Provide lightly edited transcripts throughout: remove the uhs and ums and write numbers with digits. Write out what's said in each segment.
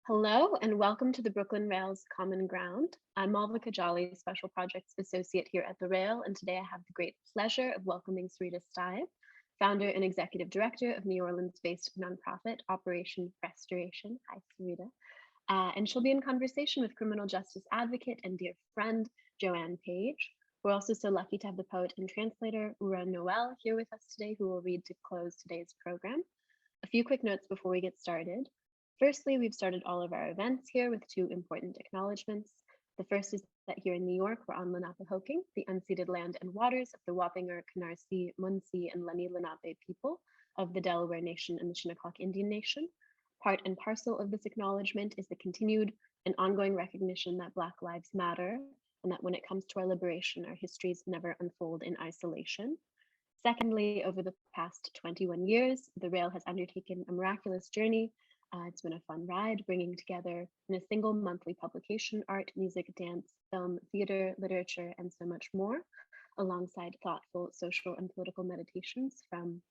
Hello and welcome to the Brooklyn Rail's Common Ground. I'm Malvika Jolly, Special Projects Associate here at the Rail, and today I have the great pleasure of welcoming Syrita Steib, founder and executive director of New Orleans-based nonprofit Operation Restoration. Hi, Syrita. And she'll be in conversation with criminal justice advocate and dear friend, JoAnne Page. We're also so lucky to have the poet and translator Urayoán Noel here with us today, who will read to close today's program. A few quick notes before we get started. Firstly, we've started all of our events here with two important acknowledgements. The first is that here in New York, we're on Lenapehoking, the unceded land and waters of the Wapinger, Canarsie, Munsee, and Lenni Lenape people of the Delaware Nation and the Shinnecock Indian Nation. Part and parcel of this acknowledgement is the continued and ongoing recognition that Black lives matter, and that when it comes to our liberation, our histories never unfold in isolation. Secondly, over the past 21 years, the Rail has undertaken a miraculous journey. It's been a fun ride, bringing together in a single monthly publication art, music, dance, film, theater, literature, and so much more, alongside thoughtful social and political meditations from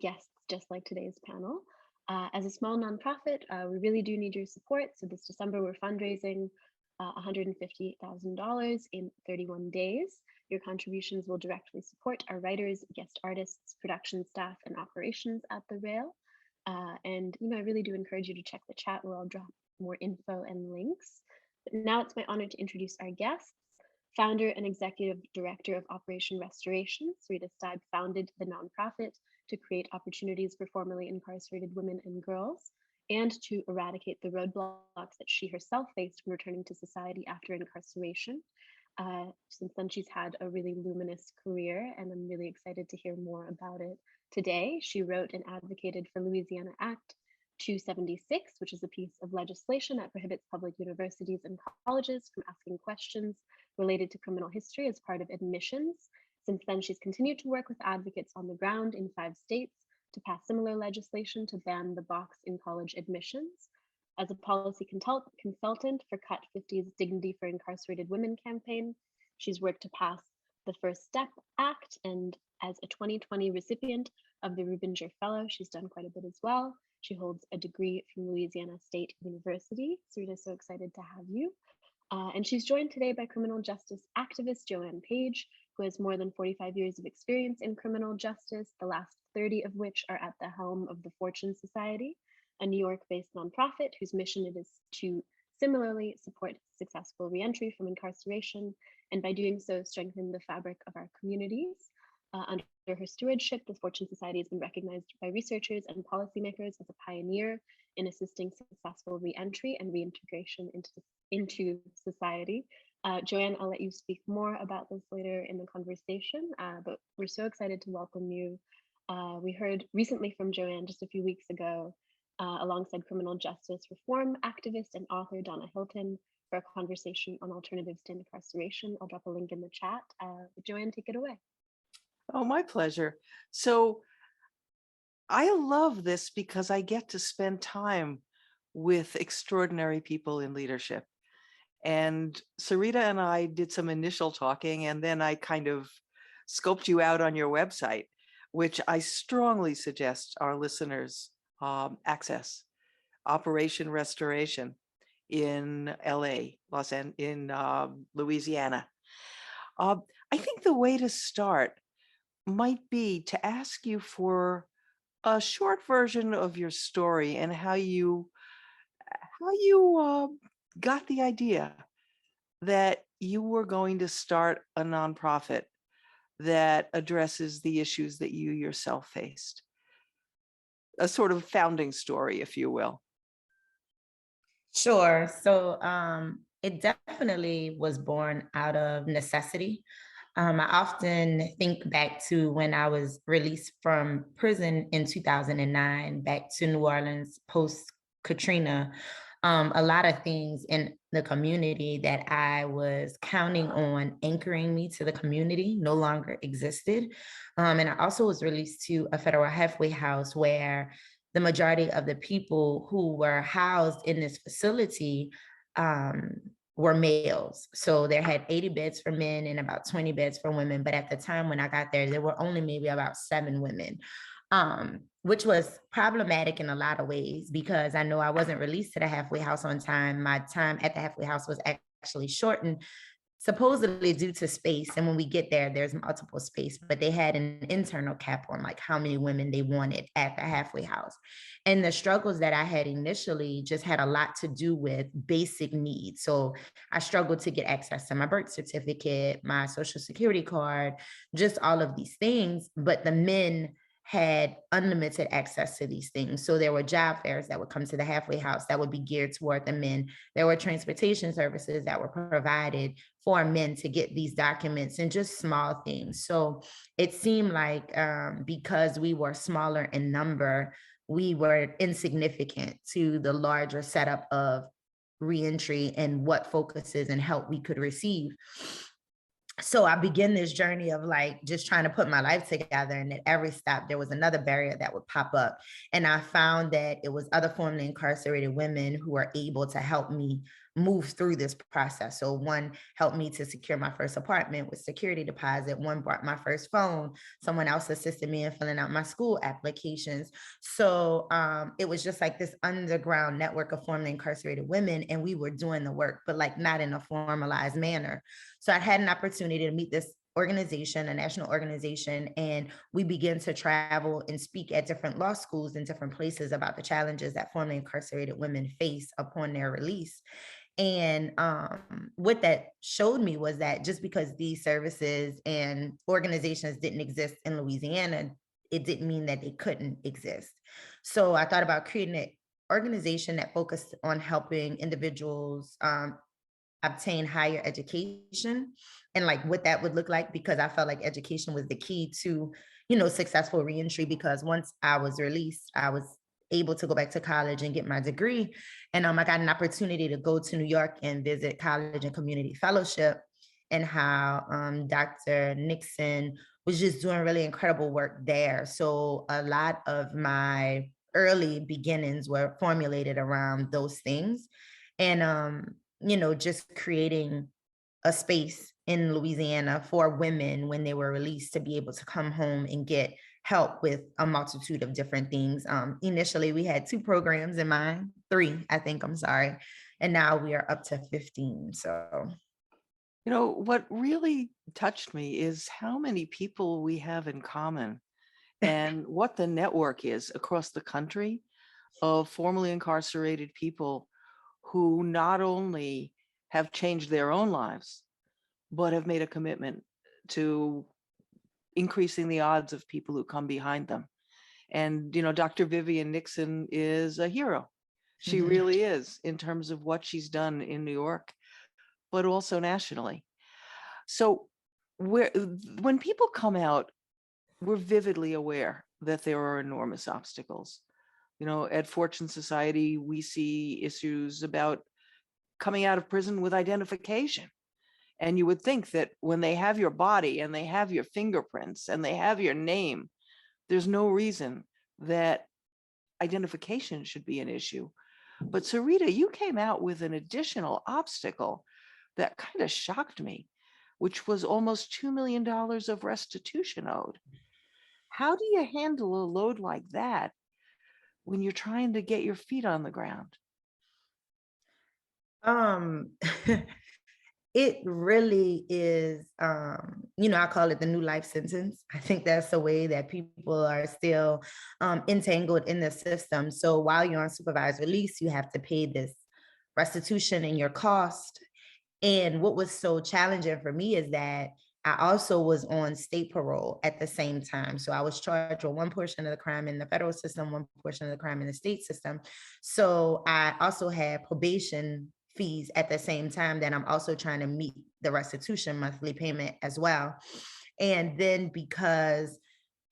guests just like today's panel. As a small nonprofit, we really do need your support. So this December, we're fundraising $150,000 in 31 days. Your contributions will directly support our writers, guest artists, production staff, and operations at the Rail. And I really do encourage you to check the chat where I'll drop more info and links. But now it's my honor to introduce our guests. Founder and executive director of Operation Restoration, Syrita Steib founded the nonprofit to create opportunities for formerly incarcerated women and girls, and to eradicate the roadblocks that she herself faced when returning to society after incarceration. Since then, she's had a really luminous career, and I'm really excited to hear more about it today. She wrote and advocated for Louisiana Act 276, which is a piece of legislation that prohibits public universities and colleges from asking questions related to criminal history as part of admissions. Since then, she's continued to work with advocates on the ground in 5 states to pass similar legislation to ban the box in college admissions. As a policy consultant for Cut 50's Dignity for Incarcerated Women campaign, she's worked to pass the First Step Act, and as a 2020 recipient of the Rubinger Fellowship, she's done quite a bit as well. She holds a degree from Louisiana State University. Syrita, so excited to have you. And she's joined today by criminal justice activist JoAnne Page, who has more than 45 years of experience in criminal justice, the last 30 of which are at the helm of the Fortune Society, a New York-based nonprofit whose mission it is to similarly support successful reentry from incarceration, and by doing so, strengthen the fabric of our communities. Under her stewardship, the Fortune Society has been recognized by researchers and policymakers as a pioneer in assisting successful reentry and reintegration into society. JoAnne, I'll let you speak more about this later in the conversation, but we're so excited to welcome you. We heard recently from JoAnne just a few weeks ago, alongside criminal justice reform activist and author Donna Hilton, for a conversation on alternatives to incarceration. I'll drop a link in the chat. JoAnne, take it away. Oh, my pleasure. So I love this because I get to spend time with extraordinary people in leadership. And Syrita and I did some initial talking, and then I kind of scoped you out on your website, which I strongly suggest our listeners access. Operation Restoration in LA, in Louisiana. I think the way to start might be to ask you for a short version of your story and how you got the idea that you were going to start a nonprofit that addresses the issues that you yourself faced. A sort of founding story, if you will. Sure. So it definitely was born out of necessity. I often think back to when I was released from prison in 2009, back to New Orleans post-Katrina. A lot of things in the community that I was counting on anchoring me to the community no longer existed. And I also was released to a federal halfway house where the majority of the people who were housed in this facility were males. So there had 80 beds for men and about 20 beds for women. But at the time when I got there, there were only maybe about 7 women. which was problematic in a lot of ways because I know I wasn't released to the halfway house on time. My time at the halfway house was actually shortened, supposedly due to space. And when we get there, there's multiple space, but they had an internal cap on like how many women they wanted at the halfway house. And the struggles that I had initially just had a lot to do with basic needs. So I struggled to get access to my birth certificate, my social security card, just all of these things. But the men had unlimited access to these things. So there were job fairs that would come to the halfway house that would be geared toward the men. There were transportation services that were provided for men to get these documents and just small things. So it seemed like because we were smaller in number, we were insignificant to the larger setup of reentry and what focuses and help we could receive. So I began this journey of like just trying to put my life together, and at every stop there was another barrier that would pop up, and I found that it was other formerly incarcerated women who were able to help me move through this process. So one helped me to secure my first apartment with security deposit, one brought my first phone, someone else assisted me in filling out my school applications. So it was just like this underground network of formerly incarcerated women, and we were doing the work, but like not in a formalized manner. So I had an opportunity to meet this organization, a national organization, and we began to travel and speak at different law schools in different places about the challenges that formerly incarcerated women face upon their release. And what that showed me was that just because these services and organizations didn't exist in Louisiana, it didn't mean that they couldn't exist. So I thought about creating an organization that focused on helping individuals obtain higher education and like what that would look like, because I felt like education was the key to, successful reentry. Because once I was released, I was able to go back to college and get my degree. And I got an opportunity to go to New York and visit College and Community Fellowship, and how Dr. Nixon was just doing really incredible work there. So a lot of my early beginnings were formulated around those things. And just creating a space in Louisiana for women when they were released to be able to come home and get help with a multitude of different things. Initially, we had 2 programs in mind, 3, I think, I'm sorry. And now we are up to 15. So, What really touched me is how many people we have in common and what the network is across the country of formerly incarcerated people who not only have changed their own lives, but have made a commitment to increasing the odds of people who come behind them. And, Dr. Vivian Nixon is a hero. She really is, in terms of what she's done in New York, but also nationally. So when people come out, we're vividly aware that there are enormous obstacles. At Fortune Society, we see issues about coming out of prison with identification. And you would think that when they have your body and they have your fingerprints and they have your name, there's no reason that identification should be an issue. But Syrita, you came out with an additional obstacle that kind of shocked me, which was almost $2 million of restitution owed. How do you handle a load like that when you're trying to get your feet on the ground? It really is, I call it the new life sentence. I think that's the way that people are still entangled in the system. So while you're on supervised release, you have to pay this restitution and your cost. And what was so challenging for me is that I also was on state parole at the same time. So I was charged with one portion of the crime in the federal system, one portion of the crime in the state system. So I also had probation fees at the same time that I'm also trying to meet the restitution monthly payment as well. And then because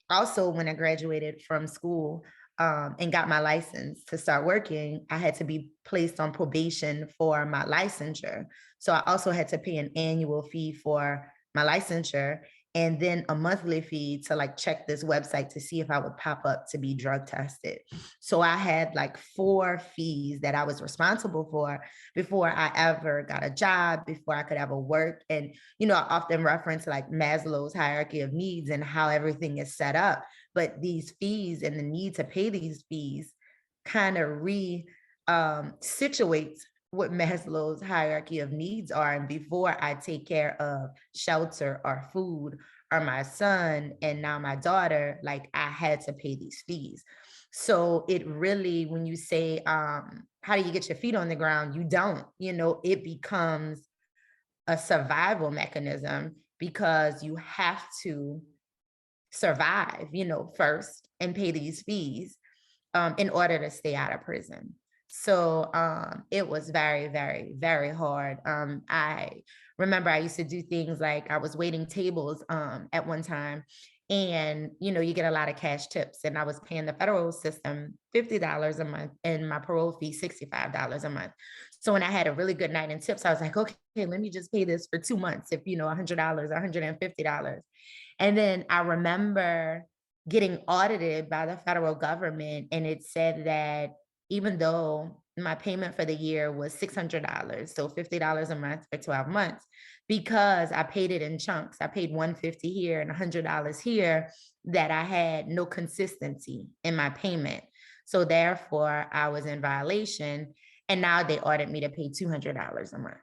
also when I graduated from school and got my license to start working, I had to be placed on probation for my licensure. So I also had to pay an annual fee for my licensure, and then a monthly fee to like check this website to see if I would pop up to be drug tested. So I had like 4 fees that I was responsible for before I ever got a job, before I could ever work. And, I often reference like Maslow's hierarchy of needs and how everything is set up. but these fees and the need to pay these fees kind of situates what Maslow's hierarchy of needs are. And before I take care of shelter or food or my son and now my daughter, like I had to pay these fees. So it really, when you say, how do you get your feet on the ground? You don't, it becomes a survival mechanism because you have to survive, first and pay these fees in order to stay out of prison. So it was very, very, very hard. I remember I used to do things like I was waiting tables at one time, and you get a lot of cash tips, and I was paying the federal system $50 a month and my parole fee $65 a month. So when I had a really good night in tips, I was like, okay, let me just pay this for 2 months, if $100, $150. And then I remember getting audited by the federal government, and it said that even though my payment for the year was $600, so $50 a month for 12 months, because I paid it in chunks, I paid $150 here and $100 here, that I had no consistency in my payment. So therefore, I was in violation, and now they ordered me to pay $200 a month.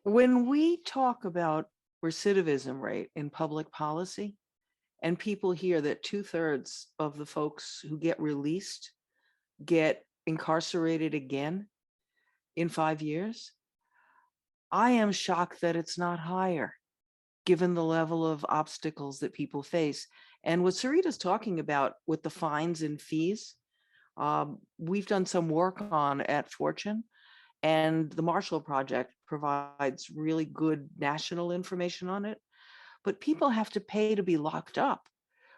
When we talk about recidivism rate in public policy, and people hear that 2/3 of the folks who get released get incarcerated again in 5 years, I am shocked that it's not higher, given the level of obstacles that people face. And what Syrita's talking about with the fines and fees, we've done some work on at Fortune, and the Marshall Project provides really good national information on it. But people have to pay to be locked up.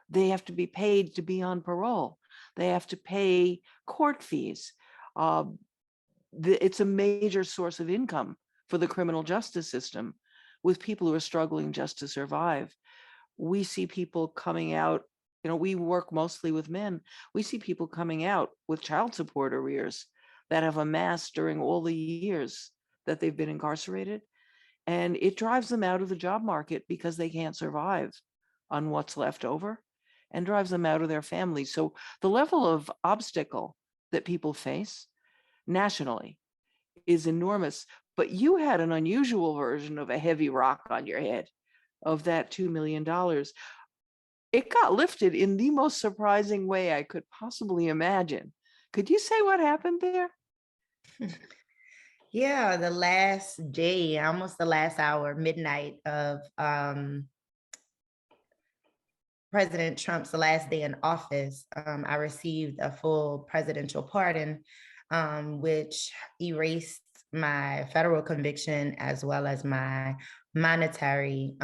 They have to be paid to be on parole. They have to pay court fees. It's a major source of income for the criminal justice system with people who are struggling just to survive. We see people coming out, we work mostly with men. We see people coming out with child support arrears that have amassed during all the years that they've been incarcerated. And it drives them out of the job market because they can't survive on what's left over, and drives them out of their families. So the level of obstacle that people face nationally is enormous. But you had an unusual version of a heavy rock on your head of that $2 million. It got lifted in the most surprising way I could possibly imagine. Could you say what happened there? Yeah, the last day, almost the last hour, midnight of President Trump's last day in office, I received a full presidential pardon, which erased my federal conviction as well as my monetary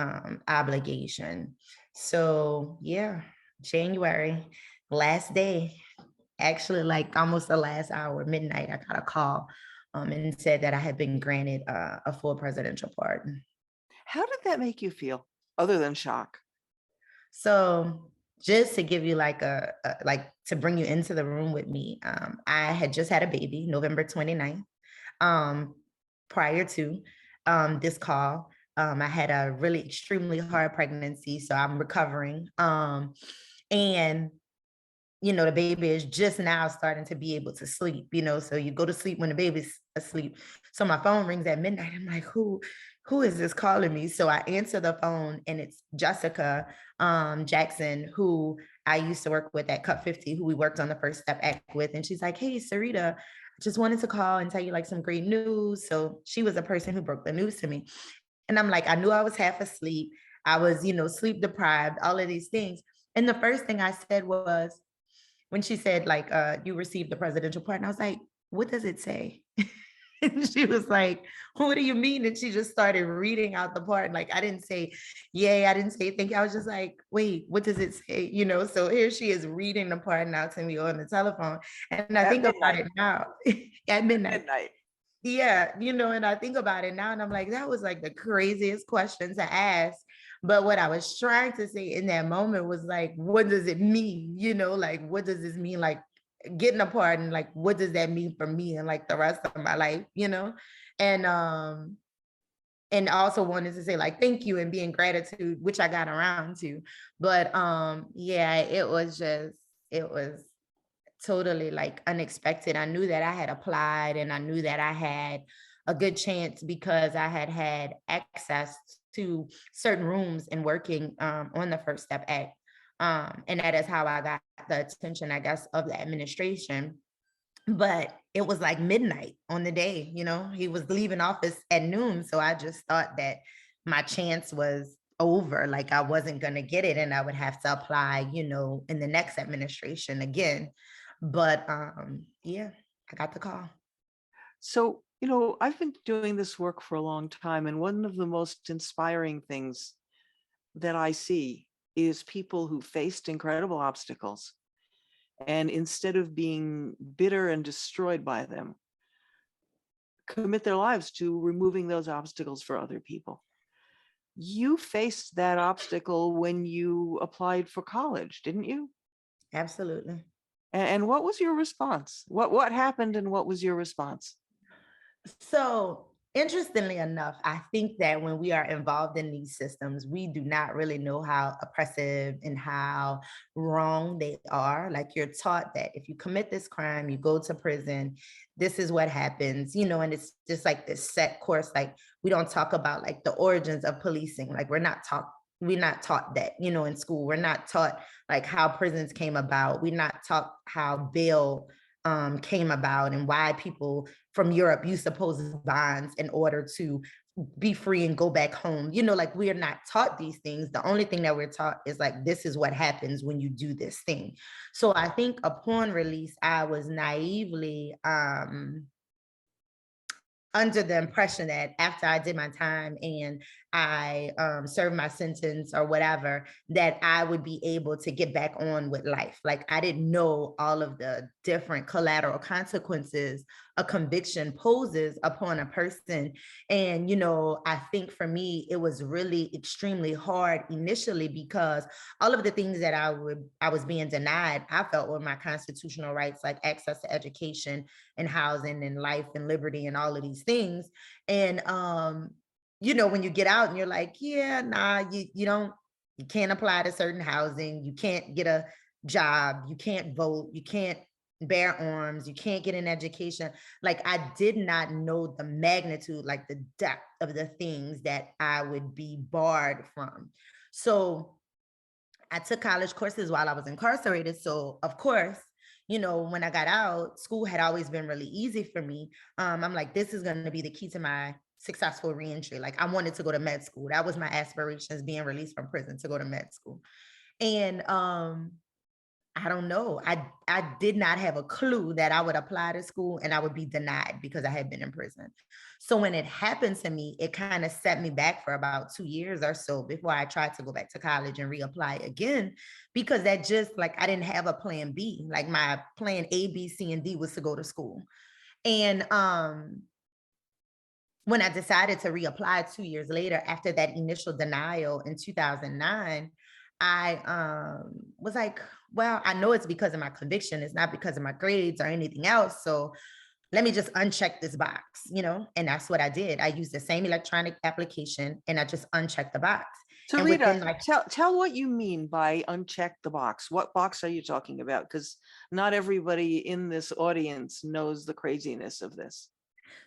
obligation. So yeah, January, last day, actually like almost the last hour, midnight, I got a call and said that I had been granted a full presidential pardon. How did that make you feel, other than shock? So just to give you like to bring you into the room with me, I had just had a baby November 29th. Prior to this call, I had a really extremely hard pregnancy, so I'm recovering. And the baby is just now starting to be able to sleep, so you go to sleep when the baby's asleep. So my phone rings at midnight. I'm like, who is this calling me? So I answer the phone, and it's Jessica Jackson, who I used to work with at Cut 50, who we worked on the First Step Act with. And she's like, hey, Syrita, I just wanted to call and tell you like some great news. So she was the person who broke the news to me. And I'm like, I knew I was half asleep. I was, sleep deprived, all of these things. And the first thing I said was, when she said like, you received the presidential pardon, I was like, what does it say? And she was like, what do you mean? And she just started reading out the pardon. Like, I didn't say, yay, I didn't say thank you. I was just like, wait, what does it say? So here she is reading the pardon out to me on the telephone. And I think about it now at midnight. Yeah, and I think about it now, and I'm like, that was like the craziest question to ask. But what I was trying to say in that moment was like, what does it mean? Like, what does this mean? Like, getting a pardon, like, what does that mean for me and like the rest of my life? And and also wanted to say like thank you and be in gratitude, which I got around to. But yeah, it was totally like unexpected. I knew that I had applied and I knew that I had a good chance because I had had access to certain rooms and working on the First Step Act. And that is how I got the attention, I guess, of the administration. But it was like midnight on the day, he was leaving office at noon. So I just thought that my chance was over, like I wasn't going to get it and I would have to apply, in the next administration again. But yeah, I got the call. So, I've been doing this work for a long time, and one of the most inspiring things that I see is people who faced incredible obstacles, and instead of being bitter and destroyed by them, commit their lives to removing those obstacles for other people. You faced that obstacle when you applied for college, didn't you? Absolutely. And what was your response? What happened and what was your response? So interestingly enough, I think that when we are involved in these systems, we do not really know how oppressive and how wrong they are. Like you're taught that if you commit this crime, you go to prison, this is what happens, and it's just like this set course. Like we don't talk about like the origins of policing. Like we're not taught that, in school. We're not taught like how prisons came about. We're not taught how bail came about and why people from Europe use supposed bonds in order to be free and go back home. Like we are not taught these things. The only thing that we're taught is like, this is what happens when you do this thing. So I think upon release, I was naively under the impression that after I did my time and I served my sentence or whatever, that I would be able to get back on with life. Like I didn't know all of the different collateral consequences a conviction poses upon a person. And, I think for me, it was really extremely hard initially because all of the things that I was being denied, I felt were my constitutional rights, like access to education and housing and life and liberty and all of these things. And, when you get out and you're like, yeah, nah, you can't apply to certain housing, you can't get a job, you can't vote, you can't bear arms, you can't get an education. Like I did not know the magnitude, like the depth of the things that I would be barred from. So I took college courses while I was incarcerated. So of course, when I got out, school had always been really easy for me. I'm like, this is going to be the key to my successful reentry. Like I wanted to go to med school. That was my aspirations, being released from prison, to go to med school. And I don't know. I did not have a clue that I would apply to school and I would be denied because I had been in prison. So when it happened to me, it kind of set me back for about 2 years or so before I tried to go back to college and reapply again, because that just like, I didn't have a plan B. Like my plan A, B, C, and D was to go to school. And when I decided to reapply 2 years later, after that initial denial in 2009, I was like, well, I know it's because of my conviction. It's not because of my grades or anything else. So let me just uncheck this box, and that's what I did. I used the same electronic application and I just unchecked the box. So Rita, tell what you mean by uncheck the box. What box are you talking about? Because not everybody in this audience knows the craziness of this.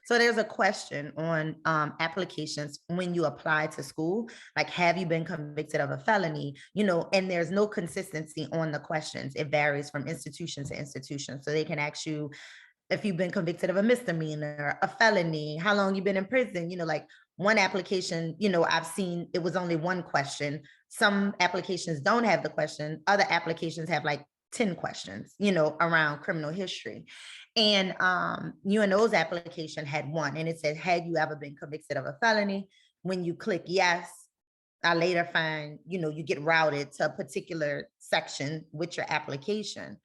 So there's a question on applications when you apply to school, like, have you been convicted of a felony? And there's no consistency on the questions. It varies from institution to institution. So they can ask you if you've been convicted of a misdemeanor, a felony, how long you've been in prison. Like one application, I've seen it was only one question. Some applications don't have the question. Other applications have like 10 questions, around criminal history. And UNO's application had one, and it said, had you ever been convicted of a felony? When you click yes, I later find, you get routed to a particular section with your application,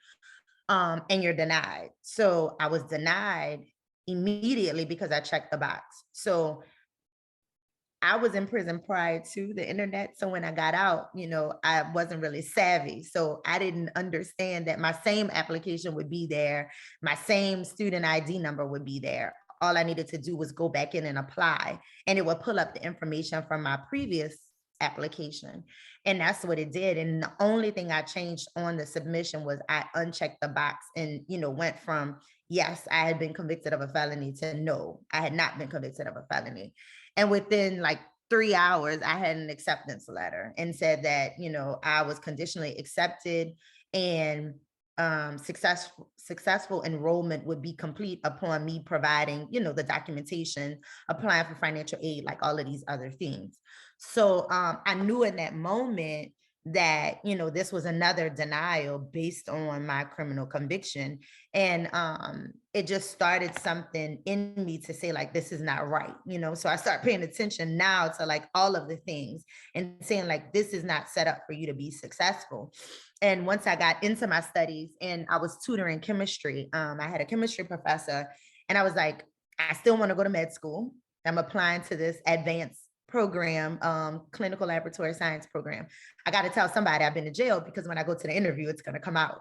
and you're denied. So I was denied immediately because I checked the box. So I was in prison prior to the internet. So when I got out, I wasn't really savvy. So I didn't understand that my same application would be there. My same student ID number would be there. all I needed to do was go back in and apply, and it would pull up the information from my previous application. And that's what it did. And the only thing I changed on the submission was I unchecked the box and, went from, yes, I had been convicted of a felony to no, I had not been convicted of a felony. And within like 3 hours, I had an acceptance letter and said that, I was conditionally accepted, and successful enrollment would be complete upon me providing, the documentation, applying for financial aid, like all of these other things. So I knew in that moment that, this was another denial based on my criminal conviction. And it just started something in me to say, like, this is not right, so I start paying attention now to like all of the things and saying, like, this is not set up for you to be successful. And once I got into my studies and I was tutoring chemistry, I had a chemistry professor, and I was like, I still want to go to med school. I'm applying to this advanced program, clinical laboratory science program. I got to tell somebody I've been to jail, because when I go to the interview, it's going to come out,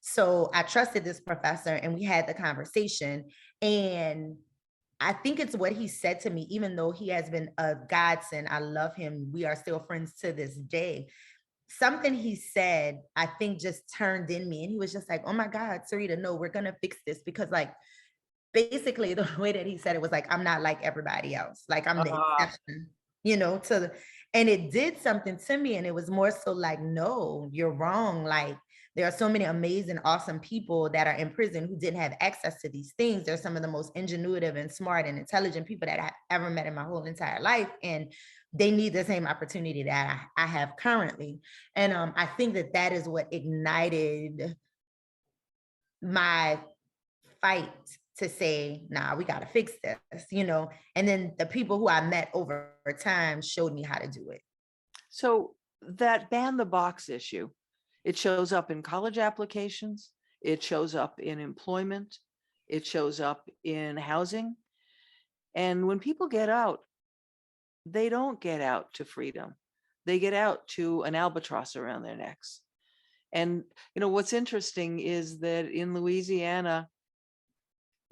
So I trusted this professor, and we had the conversation. And I think it's what he said to me, even though he has been a godsend, I love him, we are still friends to this day. Something he said, I think, just turned in me, and he was just like, oh my God, Syrita, no, we're going to fix this, because like, basically the way that he said it was like, I'm not like everybody else. Like, I'm the exception, and it did something to me. And it was more so like, no, you're wrong. Like, there are so many amazing, awesome people that are in prison who didn't have access to these things. They're some of the most ingenuitive and smart and intelligent people that I've ever met in my whole entire life. And they need the same opportunity that I have currently. And I think that is what ignited my fight to say, nah, we got to fix this, and then the people who I met over time showed me how to do it. So that ban the box issue, it shows up in college applications, it shows up in employment, it shows up in housing. And when people get out, they don't get out to freedom. They get out to an albatross around their necks. And, what's interesting is that in Louisiana,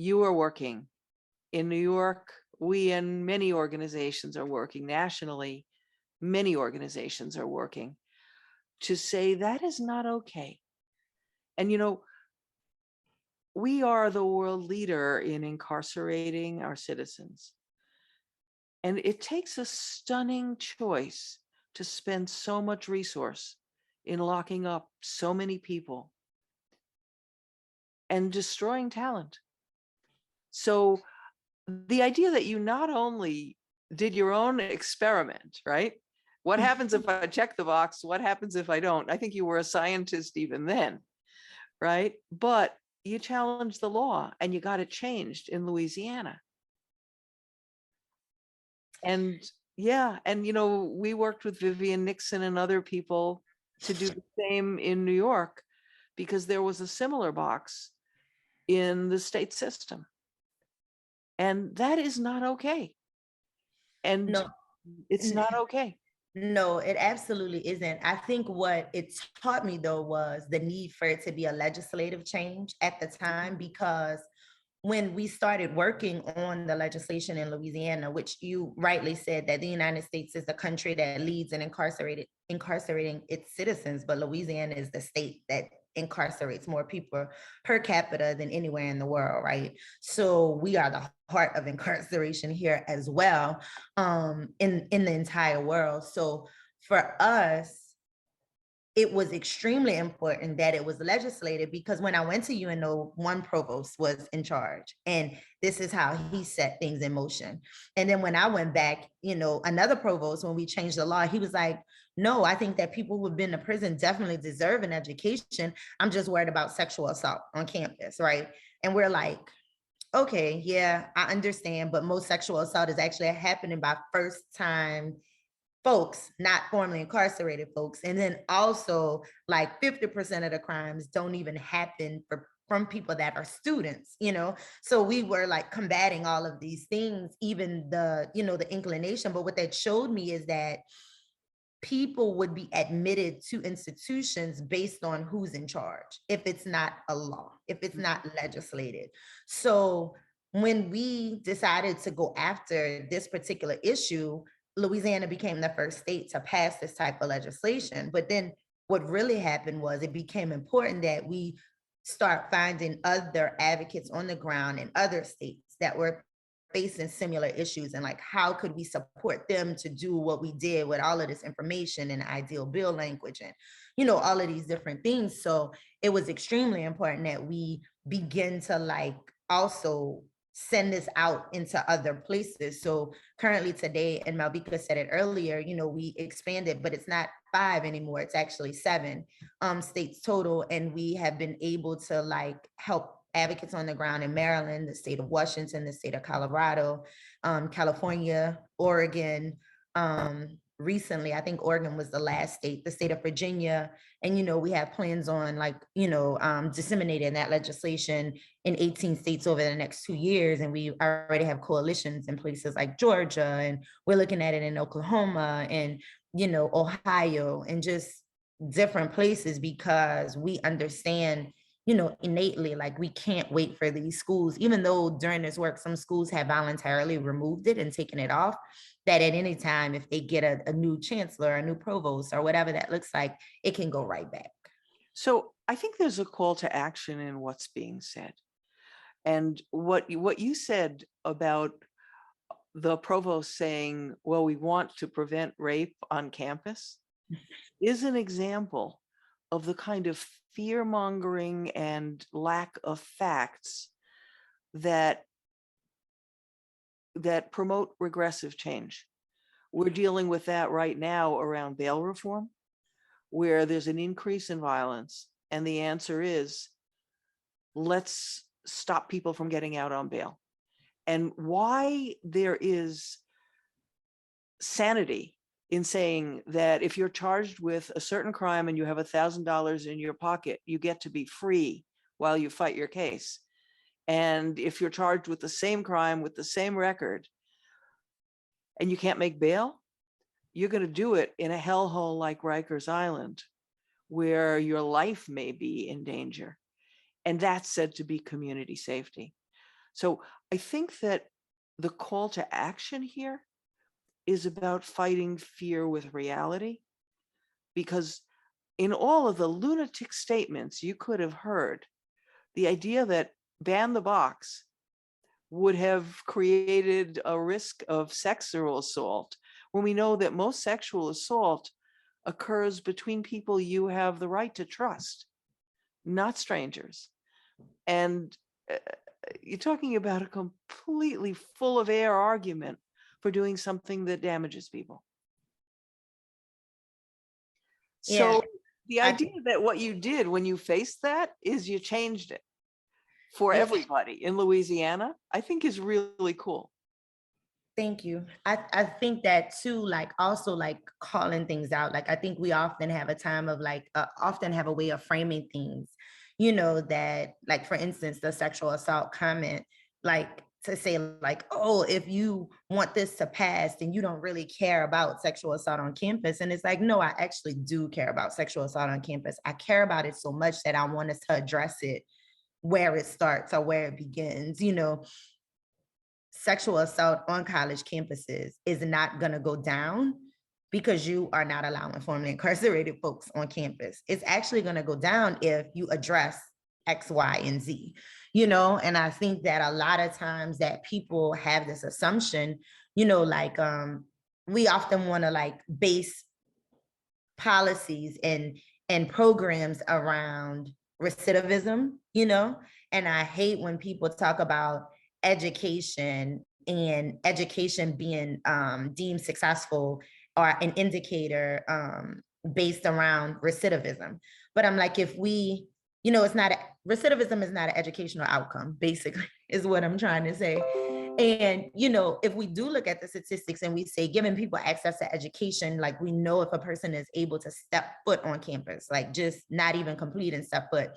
you are working. In New York, we and many organizations are working nationally. Many organizations are working to say that is not okay. And, we are the world leader in incarcerating our citizens. And it takes a stunning choice to spend so much resource in locking up so many people and destroying talent. So the idea that you not only did your own experiment, right? What happens if I check the box? What happens if I don't? I think you were a scientist even then, right? But you challenged the law and you got it changed in Louisiana. And we worked with Vivian Nixon and other people to do the same in New York, because there was a similar box in the state system. And that is not okay. And no, it's not okay. No, it absolutely isn't. I think what it taught me, though, was the need for it to be a legislative change at the time, because when we started working on the legislation in Louisiana, which you rightly said that the United States is the country that leads in incarcerating its citizens, but Louisiana is the state that incarcerates more people per capita than anywhere in the world, right? So we are the heart of incarceration here as well, in the entire world. So for us, it was extremely important that it was legislated, because when I went to UNO, one provost was in charge, and this is how he set things in motion. And then when I went back, another provost, when we changed the law, he was like, no, I think that people who've been to prison definitely deserve an education. I'm just worried about sexual assault on campus, right? And we're like, okay, yeah, I understand, but most sexual assault is actually happening by first-time folks, not formerly incarcerated folks. And then also, like, 50% of the crimes don't even happen from people that are students, So we were like combating all of these things, even the inclination. But what that showed me is that people would be admitted to institutions based on who's in charge, if it's not a law, if it's not legislated. So when we decided to go after this particular issue, Louisiana became the first state to pass this type of legislation. But then what really happened was it became important that we start finding other advocates on the ground in other states that were facing similar issues, and like, how could we support them to do what we did with all of this information and ideal bill language and, you know, all of these different things. So it was extremely important that we begin to like also send this out into other places. So currently today, and Malvika said it earlier, you know, we expanded, but it's not 5 anymore. It's actually 7 states total. And we have been able to like help advocates on the ground in Maryland, the state of Washington, the state of Colorado, California, Oregon. Recently, I think Oregon was the last state, the state of Virginia. And, you know, we have plans on like, you know, disseminating that legislation in 18 states over the next 2 years. And we already have coalitions in places like Georgia, and we're looking at it in Oklahoma and, you know, Ohio, and just different places, because we understand, you know, innately, like we can't wait for these schools, even though during this work, some schools have voluntarily removed it and taken it off, that at any time, if they get a new chancellor, a new provost, or whatever that looks like, it can go right back. So I think there's a call to action in what's being said. And what you said about the provost saying, well, we want to prevent rape on campus, is an example of the kind of fear mongering and lack of facts that promote regressive change. We're dealing with that right now around bail reform, where there's an increase in violence. And the answer is, let's stop people from getting out on bail. And why there is sanity in saying that if you're charged with a certain crime and you have $1,000 in your pocket, you get to be free while you fight your case. And if you're charged with the same crime with the same record and you can't make bail, you're going to do it in a hellhole like Rikers Island, where your life may be in danger. And that's said to be community safety. So I think that the call to action here is about fighting fear with reality, because in all of the lunatic statements you could have heard, the idea that ban the box would have created a risk of sexual assault, when we know that most sexual assault occurs between people you have the right to trust, not strangers. And you're talking about a completely full of air argument for doing something that damages people. Yeah, So the idea that what you did when you faced that is you changed it for everybody in Louisiana, I think is really cool. Thank you. I think that too, like also like calling things out. Like I think we often have a time of like, often have a way of framing things, you know, that like, for instance, the sexual assault comment, like to say like, oh, if you want this to pass, then you don't really care about sexual assault on campus. And it's like, no, I actually do care about sexual assault on campus. I care about it so much that I want us to address it where it starts or where it begins. You know, sexual assault on college campuses is not going to go down because you are not allowing formerly incarcerated folks on campus. It's actually going to go down if you address X, Y, and Z, you know? And I think that a lot of times that people have this assumption, you know, like we often want to like base policies and programs around recidivism, you know? And I hate when people talk about education and education being deemed successful or an indicator based around recidivism. But I'm like, if we, you know, recidivism is not an educational outcome, basically, is what I'm trying to say. And, you know, if we do look at the statistics and we say giving people access to education, like we know if a person is able to step foot on campus, like just not even completing step foot,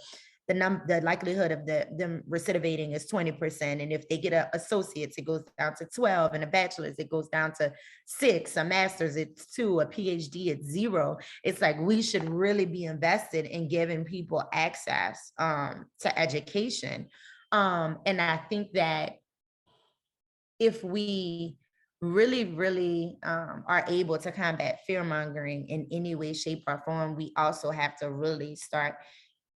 the likelihood of them recidivating is 20%. And if they get an associate's, it goes down to 12, and a bachelor's, it goes down to 6, a master's, it's 2, a PhD, it's 0. It's like, we should really be invested in giving people access to education. And I think that if we really are able to combat fear mongering in any way, shape, or form, we also have to really start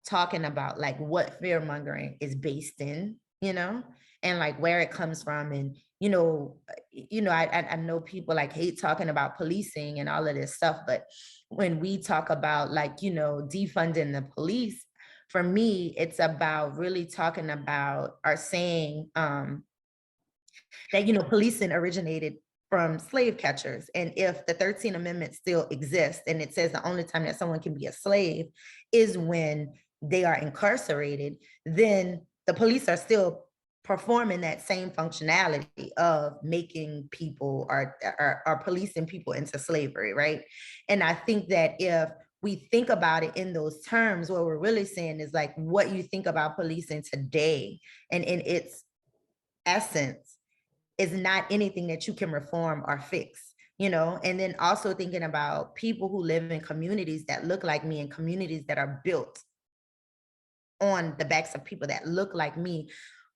talking about like what fear mongering is based in, and like where it comes from. And I know people like hate talking about policing and all of this stuff, but when we talk about like defunding the police, for me it's about really talking about or saying that policing originated from slave catchers. And if the 13th Amendment still exists and it says the only time that someone can be a slave is when they are incarcerated, then the police are still performing that same functionality of making people or policing people into slavery, right? And I think that if we think about it in those terms, what we're really saying is like what you think about policing today and in its essence is not anything that you can reform or fix, and then also thinking about people who live in communities that look like me and communities that are built on the backs of people that look like me.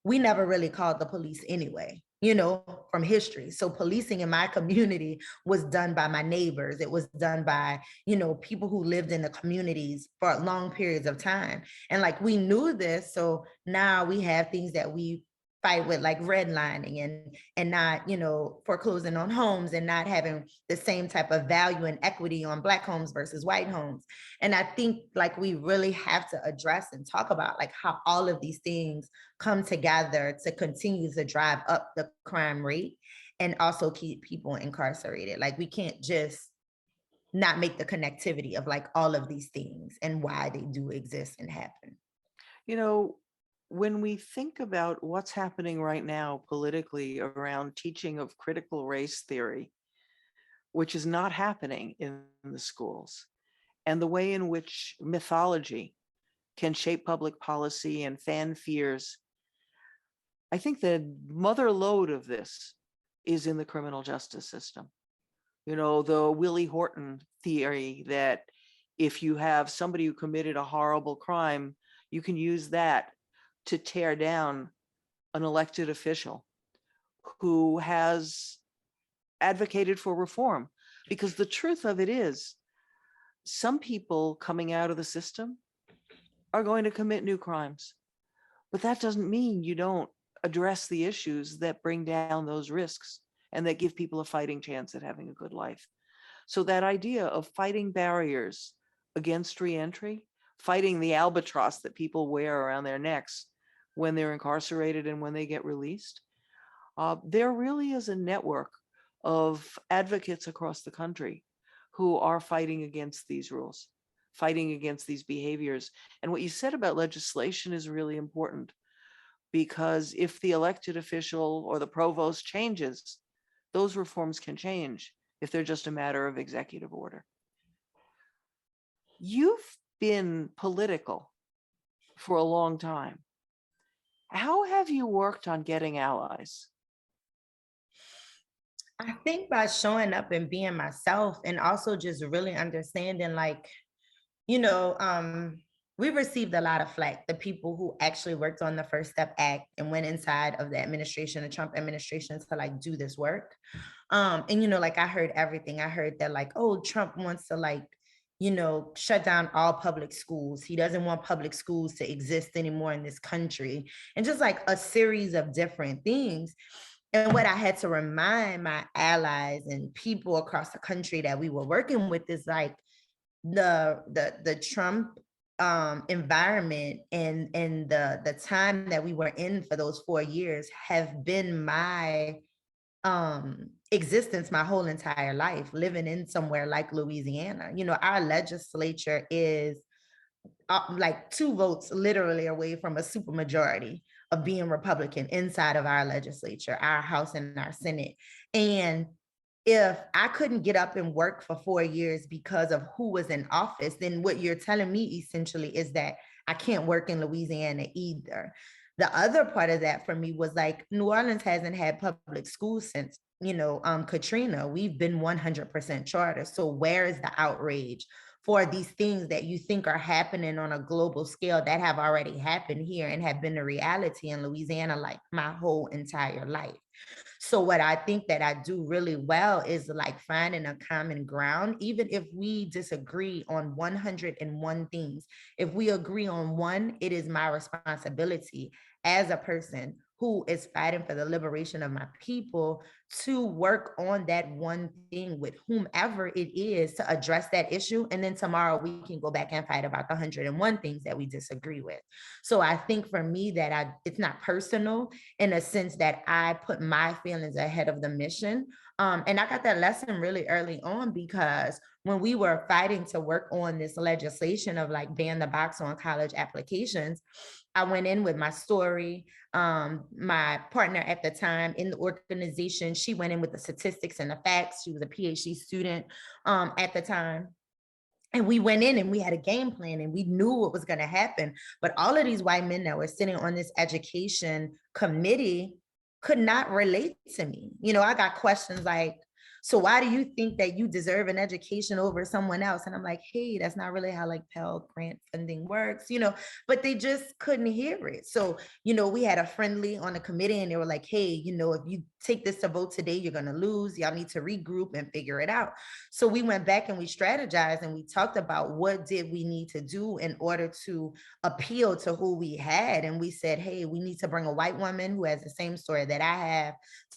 We never really called the police anyway, from history. So policing in my community was done by my neighbors. It was done by, people who lived in the communities for long periods of time. And like, we knew this. So now we have things that we fight with, like redlining and not, foreclosing on homes and not having the same type of value and equity on Black homes versus white homes. And I think like we really have to address and talk about like how all of these things come together to continue to drive up the crime rate and also keep people incarcerated. Like we can't just not make the connectivity of like all of these things and why they do exist and happen. When we think about what's happening right now politically around teaching of critical race theory, which is not happening in the schools, and the way in which mythology can shape public policy and fan fears, I think the mother lode of this is in the criminal justice system. The Willie Horton theory that if you have somebody who committed a horrible crime, you can use that to tear down an elected official who has advocated for reform. Because the truth of it is, some people coming out of the system are going to commit new crimes. But that doesn't mean you don't address the issues that bring down those risks and that give people a fighting chance at having a good life. So that idea of fighting barriers against reentry, fighting the albatross that people wear around their necks when they're incarcerated and when they get released, there really is a network of advocates across the country who are fighting against these rules, fighting against these behaviors. And what you said about legislation is really important, because if the elected official or the provost changes, those reforms can change if they're just a matter of executive order. You've been political for a long time. How have you worked on getting allies? I think by showing up and being myself, and also just really understanding, like, we received a lot of flack, the people who actually worked on the First Step Act and went inside of the administration, the Trump administration, to like do this work. And, like I heard everything. I heard that like, oh, Trump wants to like, shut down all public schools. He doesn't want public schools to exist anymore in this country. And just like a series of different things. And what I had to remind my allies and people across the country that we were working with is like the Trump environment and the time that we were in for those 4 years have been my existence my whole entire life, living in somewhere like Louisiana. Our legislature is like 2 votes literally away from a supermajority of being Republican inside of our legislature, our House and our Senate. And if I couldn't get up and work for 4 years because of who was in office, then what you're telling me essentially is that I can't work in Louisiana either. The other part of that for me was like, New Orleans hasn't had public schools since, Katrina. We've been 100% charter. So where is the outrage for these things that you think are happening on a global scale that have already happened here and have been a reality in Louisiana like my whole entire life. So what I think that I do really well is like finding a common ground, even if we disagree on 101 things. If we agree on one, it is my responsibility as a person who is fighting for the liberation of my people to work on that one thing with whomever it is to address that issue. And then tomorrow we can go back and fight about the 101 things that we disagree with. So I think for me that it's not personal in a sense that I put my feelings ahead of the mission. And I got that lesson really early on, because when we were fighting to work on this legislation of like ban the box on college applications, I went in with my story. My partner at the time in the organization, she went in with the statistics and the facts. She was a PhD student at the time. And we went in and we had a game plan and we knew what was going to happen. But all of these white men that were sitting on this education committee could not relate to me. You know, I got questions like, so why do you think that you deserve an education over someone else? And I'm like, hey, that's not really how like Pell Grant funding works, you know, but they just couldn't hear it. So, you know, we had a friendly on the committee and they were like, hey, you know, if you take this to vote today, you're going to lose. Y'all need to regroup and figure it out. So we went back and we strategized and we talked about what did we need to do in order to appeal to who we had. And we said, hey, we need to bring a white woman who has the same story that I have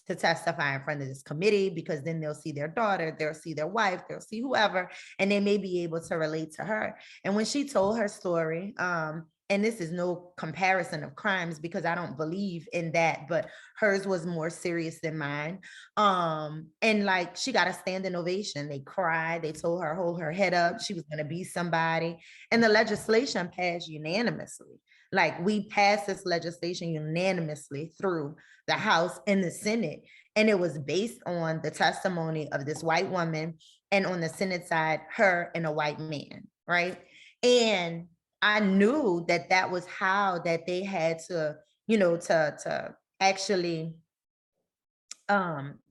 to testify in front of this committee, because then they'll see their daughter, they'll see their wife, they'll see whoever, and they may be able to relate to her. And when she told her story, and this is no comparison of crimes because I don't believe in that, but hers was more serious than mine. And like she got a standing ovation. They cried, they told her, hold her head up, she was gonna be somebody. And the legislation passed unanimously. Like we passed this legislation unanimously through the House and the Senate. And it was based on the testimony of this white woman, and on the Senate side, her and a white man, right? And I knew that that was how that they had to, you know, to actually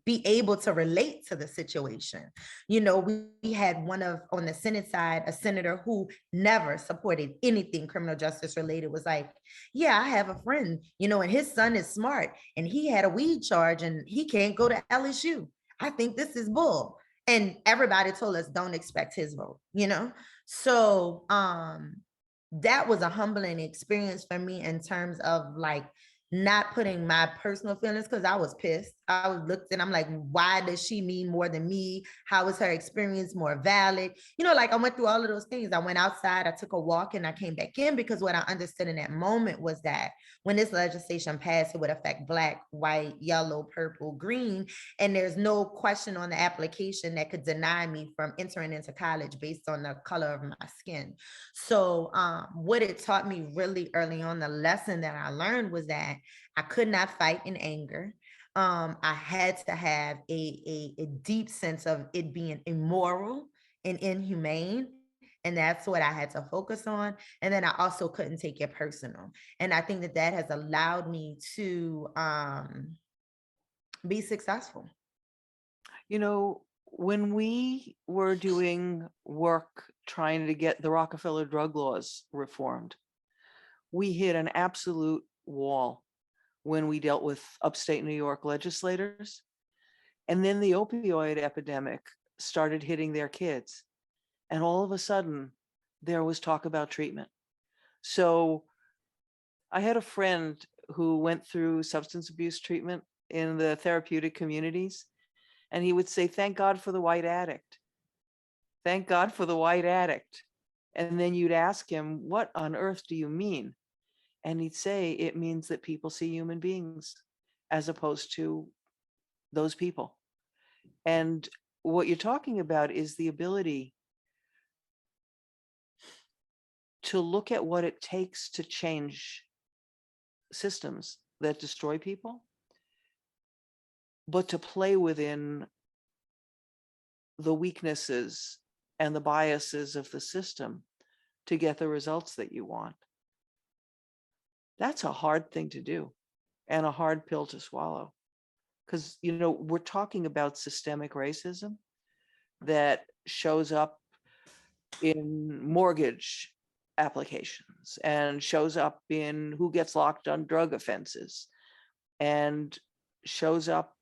be able to relate to the situation. You know, we had on the Senate side, a senator who never supported anything criminal justice related, was like, yeah, I have a friend, you know, and his son is smart and he had a weed charge and he can't go to LSU. I think this is bull. And everybody told us, don't expect his vote, you know? So that was a humbling experience for me in terms of like not putting my personal feelings, because I was pissed. I was looked and I'm like, why does she mean more than me? How is her experience more valid? You know, like I went through all of those things. I went outside, I took a walk, and I came back in, because what I understood in that moment was that when this legislation passed, it would affect Black, white, yellow, purple, green. And there's no question on the application that could deny me from entering into college based on the color of my skin. So what it taught me really early on, the lesson that I learned was that I could not fight in anger. I had to have a deep sense of it being immoral and inhumane. And that's what I had to focus on. And then I also couldn't take it personal. And I think that that has allowed me to be successful. You know, when we were doing work trying to get the Rockefeller drug laws reformed, we hit an absolute wall when we dealt with upstate New York legislators. And then the opioid epidemic started hitting their kids. And all of a sudden, there was talk about treatment. So I had a friend who went through substance abuse treatment in the therapeutic communities. And he would say, thank God for the white addict. Thank God for the white addict. And then you'd ask him, what on earth do you mean? And he'd say, it means that people see human beings as opposed to those people. And what you're talking about is the ability to look at what it takes to change systems that destroy people, but to play within the weaknesses and the biases of the system to get the results that you want. That's a hard thing to do and a hard pill to swallow. Because, you know, we're talking about systemic racism that shows up in mortgage applications, and shows up in who gets locked on drug offenses, and shows up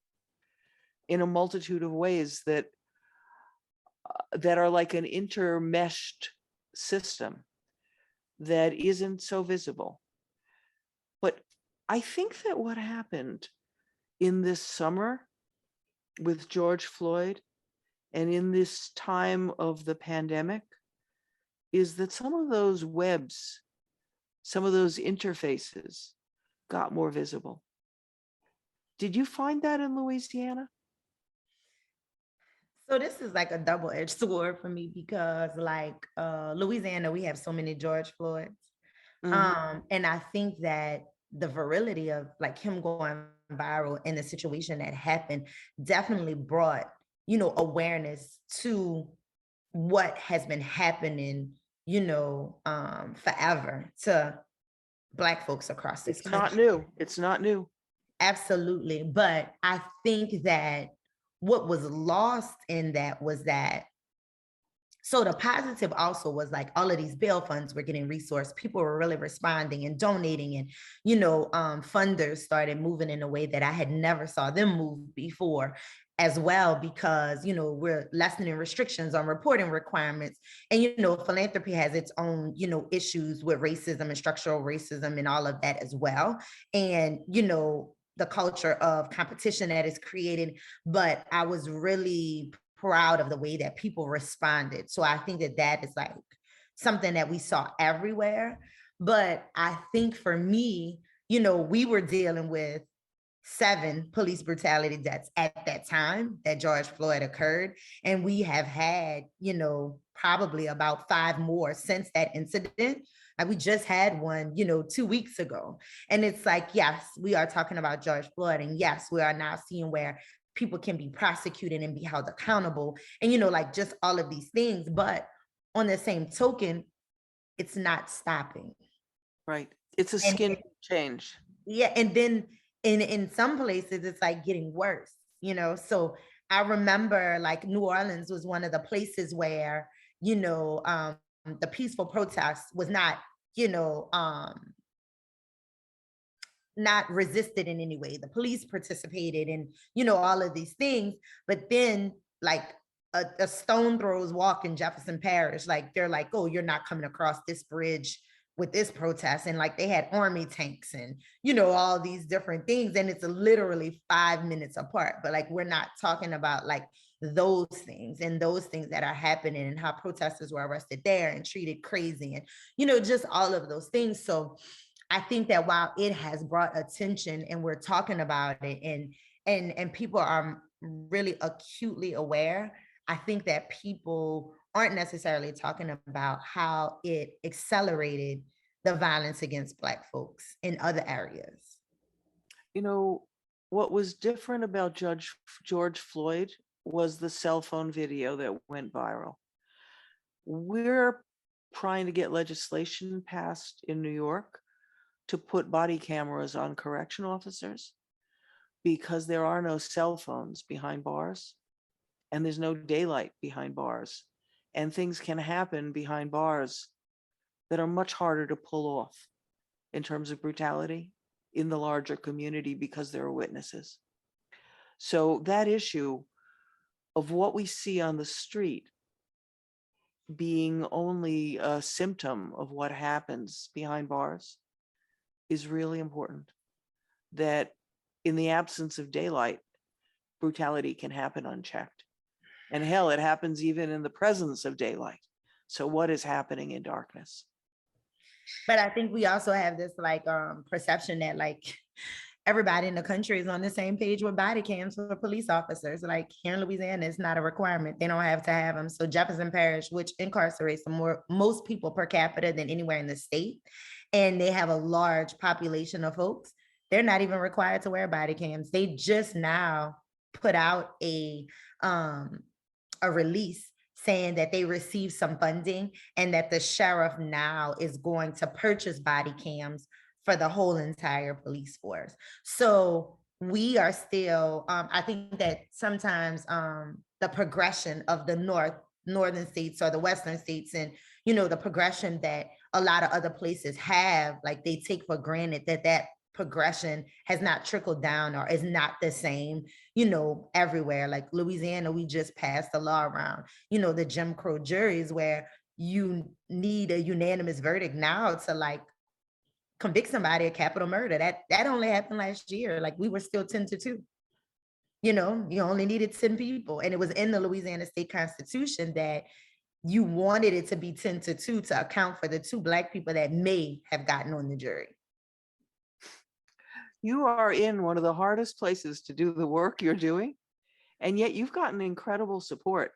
in a multitude of ways that are like an intermeshed system that isn't so visible. But I think that what happened in this summer with George Floyd and in this time of the pandemic is that some of those webs, some of those interfaces got more visible. Did you find that in Louisiana? So this is like a double-edged sword for me because like Louisiana, we have so many George Floyds. And I think that the virility of like him going viral and the situation that happened definitely brought, awareness to what has been happening, forever to Black folks across this country. Not new. It's not new. Absolutely. But I think that what was lost in that was that, so the positive also was like all of these bail funds were getting resourced. People were really responding and donating, and, funders started moving in a way that I had never saw them move before as well, because, we're lessening restrictions on reporting requirements. And, philanthropy has its own, issues with racism and structural racism and all of that as well. And, the culture of competition that is created. But I was really proud of the way that people responded. So I think that is like something that we saw everywhere. But I think for me, we were dealing with 7 police brutality deaths at that time that George Floyd occurred. And we have had, probably about 5 more since that incident. Like we just had one, 2 weeks ago. And it's like, yes, we are talking about George Floyd. And yes, we are now seeing where people can be prosecuted and be held accountable. And, like just all of these things. But on the same token, it's not stopping. Right. It's a skin change. Yeah. And then in some places, it's like getting worse, So I remember like New Orleans was one of the places where, the peaceful protest was not, not resisted in any way. The police participated in, all of these things. But then like a stone throws walk in Jefferson Parish, like they're like, oh, you're not coming across this bridge with this protest. And like they had army tanks and, all these different things. And it's literally 5 minutes apart. But like, we're not talking about like those things and those things that are happening and how protesters were arrested there and treated crazy and, just all of those things. So I think that while it has brought attention and we're talking about it and people are really acutely aware, I think that people aren't necessarily talking about how it accelerated the violence against Black folks in other areas. What was different about George Floyd was the cell phone video that went viral. We're trying to get legislation passed in New York to put body cameras on correction officers because there are no cell phones behind bars and there's no daylight behind bars, and things can happen behind bars that are much harder to pull off in terms of brutality in the larger community because there are witnesses. So that issue of what we see on the street being only a symptom of what happens behind bars is really important. That in the absence of daylight, brutality can happen unchecked. And hell, it happens even in the presence of daylight. So what is happening in darkness? But I think we also have this like perception that like everybody in the country is on the same page with body cams for police officers. Like here in Louisiana, it's not a requirement. They don't have to have them. So Jefferson Parish, which incarcerates most people per capita than anywhere in the state, and they have a large population of folks, they're not even required to wear body cams. They just now put out a release saying that they received some funding and that the sheriff now is going to purchase body cams for the whole entire police force. So we are still, I think that sometimes the progression of the North northern states or the western states, and the progression that a lot of other places have, like they take for granted that progression has not trickled down or is not the same, everywhere. Like Louisiana, we just passed a law around, the Jim Crow juries, where you need a unanimous verdict now to like convict somebody of capital murder. That only happened last year. Like we were still 10-2. You only needed 10 people. And it was in the Louisiana State Constitution that you wanted it to be 10-2 to account for the 2 Black people that may have gotten on the jury. You are in one of the hardest places to do the work you're doing, and yet you've gotten incredible support.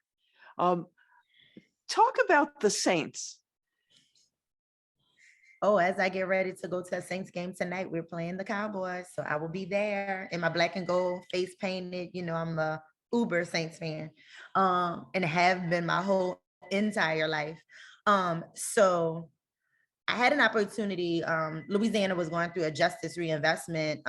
Talk about the Saints. Oh, as I get ready to go to a Saints game tonight, we're playing the Cowboys. So I will be there in my black and gold, face painted. I'm a uber Saints fan, and have been my whole entire life. So I had an opportunity. Louisiana was going through a justice reinvestment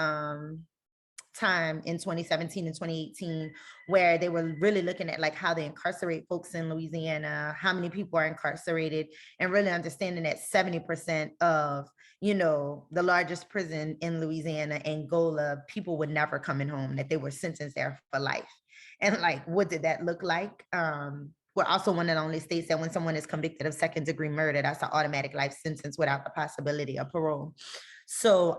time in 2017 and 2018, where they were really looking at like how they incarcerate folks in Louisiana, how many people are incarcerated, and really understanding that 70% of, the largest prison in Louisiana, Angola, people were never coming home, that they were sentenced there for life. And like, what did that look like? We're also one of the only states that when someone is convicted of second-degree murder, that's an automatic life sentence without the possibility of parole. So,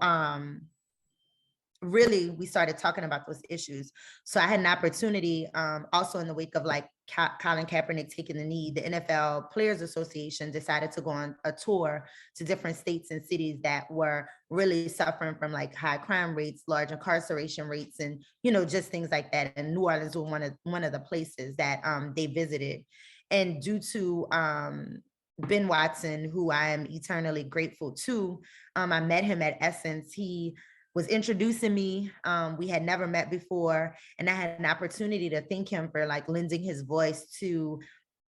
really, we started talking about those issues. So I had an opportunity also in the wake of like Colin Kaepernick taking the knee. The NFL Players Association decided to go on a tour to different states and cities that were really suffering from like high crime rates, large incarceration rates, and just things like that. And New Orleans was one of the places that they visited. And due to Ben Watson, who I am eternally grateful to, I met him at Essence. He was introducing me. We had never met before. And I had an opportunity to thank him for like lending his voice to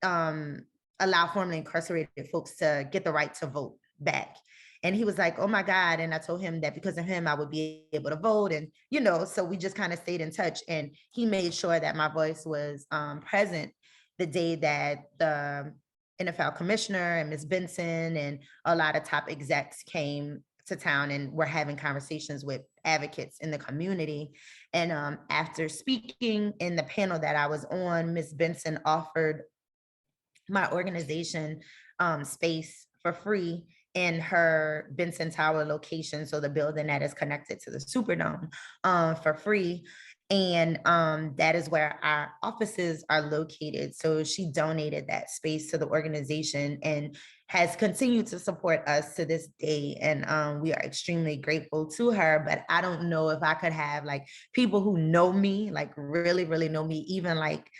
allow formerly incarcerated folks to get the right to vote back. And he was like, oh my God. And I told him that because of him, I would be able to vote. And, so we just kind of stayed in touch. And he made sure that my voice was present the day that the NFL commissioner and Ms. Benson and a lot of top execs came to town, and we're having conversations with advocates in the community. And after speaking in the panel that I was on, Ms. Benson offered my organization space for free in her Benson Tower location, so the building that is connected to the Superdome, for free. And that is where our offices are located. So she donated that space to the organization and has continued to support us to this day. And we are extremely grateful to her. But I don't know if I could have like people who know me, like really, really know me, even like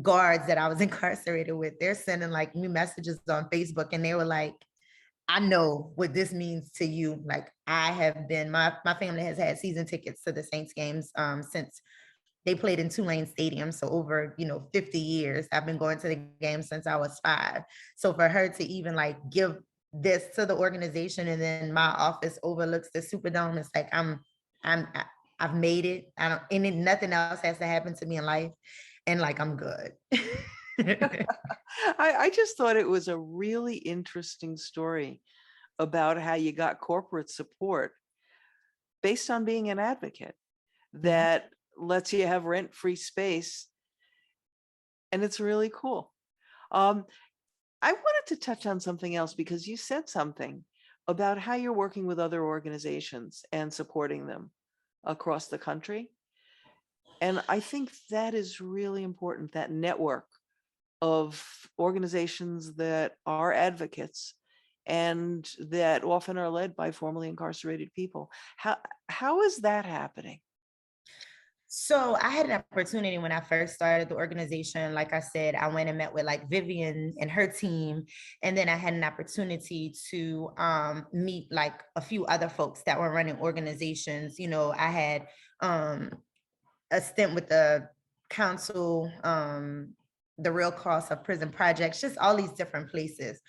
guards that I was incarcerated with, they're sending like me messages on Facebook, and they were like, I know what this means to you. Like I have been, my family has had season tickets to the Saints games since they played in Tulane Stadium. So over, 50 years, I've been going to the game since I was 5. So for her to even like give this to the organization, and then my office overlooks the Superdome, it's like, I've made it. Nothing else has to happen to me in life. And like, I'm good. I just thought it was a really interesting story about how you got corporate support based on being an advocate that lets you have rent-free space. And it's really cool. I wanted to touch on something else, because you said something about how you're working with other organizations and supporting them across the country. And I think that is really important, that network of organizations that are advocates and that often are led by formerly incarcerated people. How is that happening? So I had an opportunity when I first started the organization. Like I said, I went and met with like Vivian and her team. And then I had an opportunity to meet like a few other folks that were running organizations. I had a stint with the council, the Real Cost of Prison Projects, just all these different places.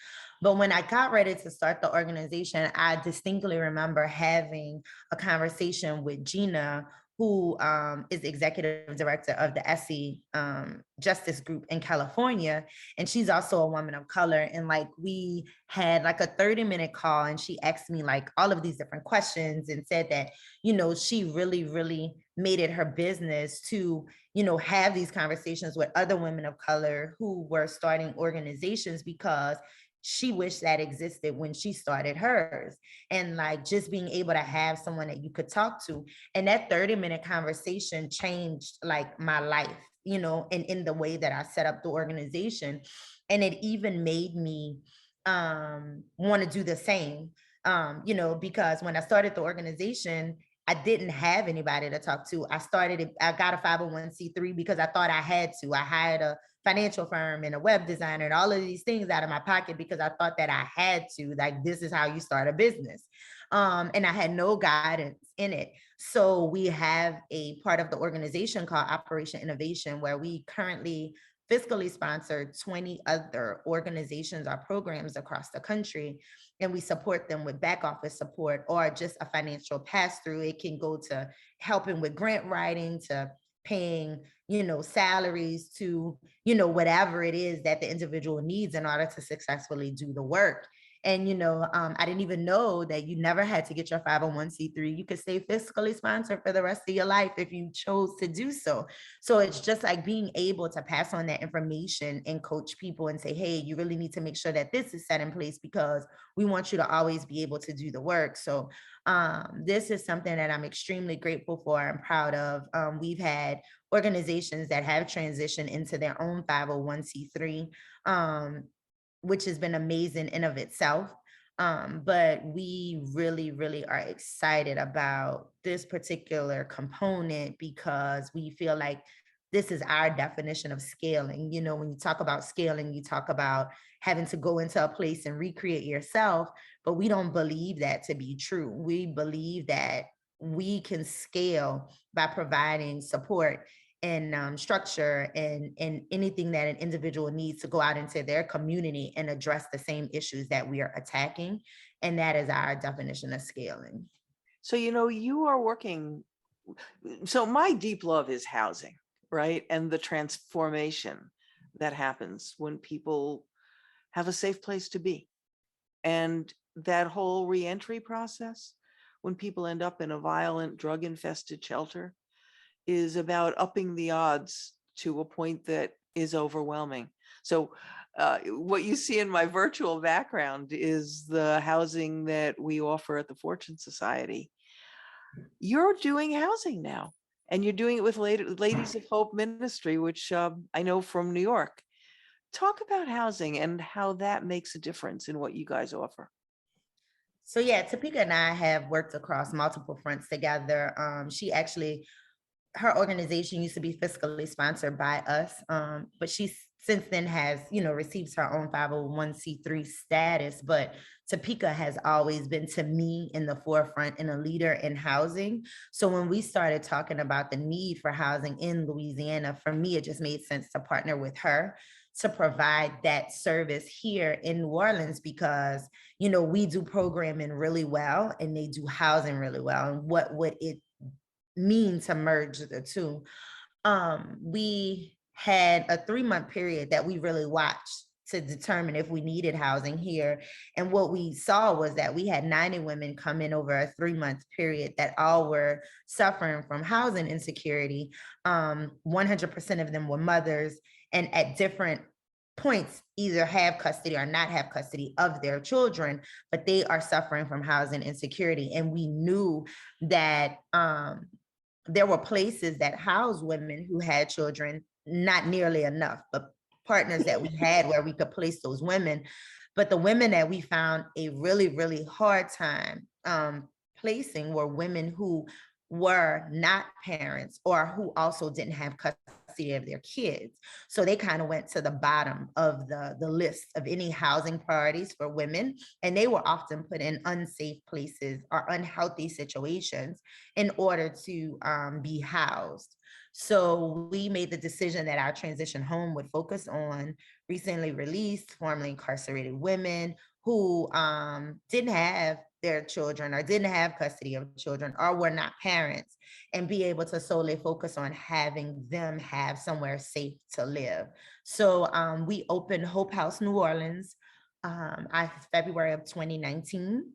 But when I got ready to start the organization, I distinctly remember having a conversation with Gina, who is executive director of the SE Justice Group in California. And she's also a woman of color. And like, we had like a 30-minute call, and she asked me like all of these different questions and said that, you know, she really, really made it her business to, you know, have these conversations with other women of color who were starting organizations, because she wished that existed when she started hers. And like, just being able to have someone that you could talk to. And that 30-minute conversation changed like my life, you know, and in the way that I set up the organization. And it even made me want to do the same, you know, because when I started the organization, I didn't have anybody to talk to. I got a 501c3 because I thought I had to. I hired a financial firm and a web designer and all of these things out of my pocket because I thought that I had to, like, this is how you start a business. And I had no guidance in it. So we have a part of the organization called Operation Innovation, where we currently fiscally sponsor 20 other organizations or programs across the country. And we support them with back office support or just a financial pass through. It can go to helping with grant writing, to paying, you know, salaries, to, you know, whatever it is that the individual needs in order to successfully do the work. And, you know, I didn't even know that you never had to get your 501c3. You could stay fiscally sponsored for the rest of your life if you chose to do so. So it's just like being able to pass on that information and coach people and say, hey, you really need to make sure that this is set in place because we want you to always be able to do the work. So this is something that I'm extremely grateful for and proud of. We've had organizations that have transitioned into their own 501c3, which has been amazing in of itself. But we really, really are excited about this particular component because we feel like this is our definition of scaling. You know, when you talk about scaling, you talk about having to go into a place and recreate yourself, but we don't believe that to be true. We believe that we can scale by providing support and structure and anything that an individual needs to go out into their community and address the same issues that we are attacking. And that is our definition of scaling. So, you know, you are working. So my deep love is housing, right? And the transformation that happens when people have a safe place to be. And that whole reentry process, when people end up in a violent, drug-infested shelter, is about upping the odds to a point that is overwhelming. So what you see in my virtual background is the housing that we offer at the Fortune Society. You're doing housing now, and you're doing it with Ladies of Hope Ministry, which I know from New York. Talk about housing and how that makes a difference in what you guys offer. So yeah, Topeka and I have worked across multiple fronts together. Her organization used to be fiscally sponsored by us, but she since then has, you know, received her own 501c3 status. But Topeka has always been, to me, in the forefront and a leader in housing. So when we started talking about the need for housing in Louisiana, for me, it just made sense to partner with her to provide that service here in New Orleans, because, you know, we do programming really well and they do housing really well. And what would it mean to merge the two? We had a 3-month period that we really watched to determine if we needed housing here. And what we saw was that we had 90 women come in over a 3-month period that all were suffering from housing insecurity. 100% of them were mothers, and at different points either have custody or not have custody of their children, but they are suffering from housing insecurity. And we knew that there were places that housed women who had children, not nearly enough, but partners that we had where we could place those women. But the women that we found a really, really hard time placing were women who were not parents or who also didn't have custody of their kids. So they kind of went to the bottom of the list of any housing priorities for women. And they were often put in unsafe places or unhealthy situations in order to be housed. So we made the decision that our transition home would focus on recently released, formerly incarcerated women who didn't have their children or didn't have custody of children or were not parents, and be able to solely focus on having them have somewhere safe to live. So we opened Hope House New Orleans February of 2019.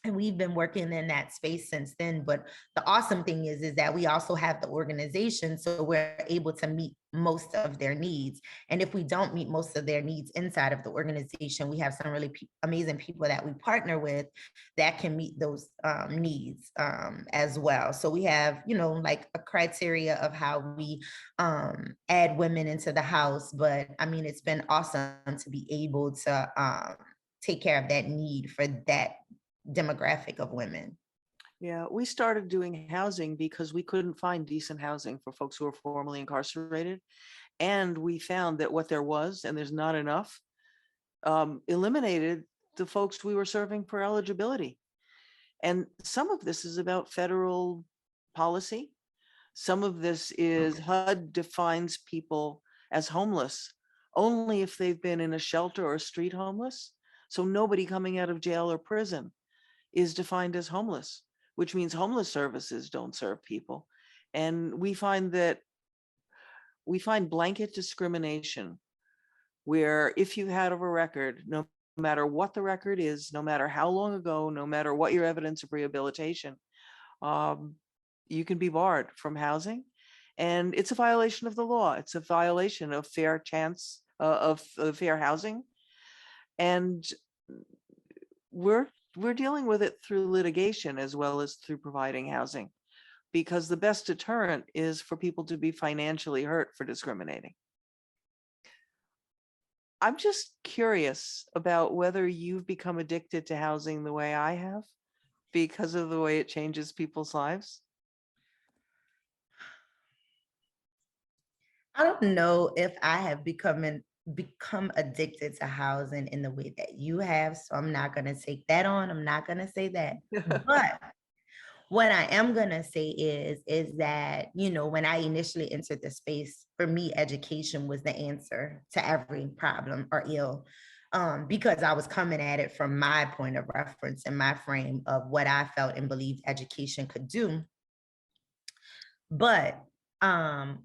And we've been working in that space since then. But the awesome thing is that we also have the organization, so we're able to meet most of their needs. And if we don't meet most of their needs inside of the organization, we have some really amazing people that we partner with that can meet those needs as well. So we have, like a criteria of how we add women into the house. But I mean, it's been awesome to be able to take care of that need for that demographic of women. Yeah, we started doing housing because we couldn't find decent housing for folks who were formerly incarcerated. And we found that what there was, and there's not enough, eliminated the folks we were serving for eligibility. And some of this is about federal policy. Some of this is HUD defines people as homeless only if they've been in a shelter or street homeless. So nobody coming out of jail or prison is defined as homeless, which means homeless services don't serve people. And we find blanket discrimination where if you had a record, no matter what the record is, no matter how long ago, no matter what your evidence of rehabilitation, you can be barred from housing. And it's a violation of the law. It's a violation of fair chance of fair housing. And we're dealing with it through litigation as well as through providing housing, because the best deterrent is for people to be financially hurt for discriminating. I'm just curious about whether you've become addicted to housing the way I have because of the way it changes people's lives. I don't know if I have become addicted to housing in the way that you have. So I'm not going to take that on. I'm not going to say that. But what I am going to say is that, when I initially entered the space, for me, education was the answer to every problem or ill, because I was coming at it from my point of reference and my frame of what I felt and believed education could do. But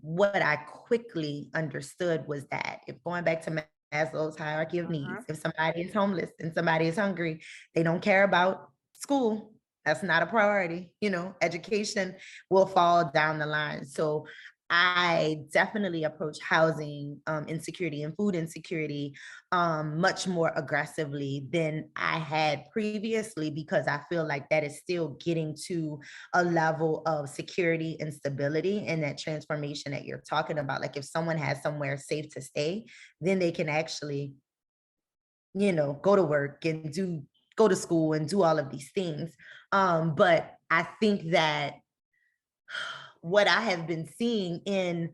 what I quickly understood was that if going back to Maslow's hierarchy of needs, if somebody is homeless and somebody is hungry, they don't care about school. That's not a priority. Education will fall down the line. So I definitely approach housing insecurity and food insecurity much more aggressively than I had previously, because I feel like that is still getting to a level of security and stability, and that transformation that you're talking about. Like if someone has somewhere safe to stay, then they can actually, go to work and go to school and do all of these things. But I think that what I have been seeing in,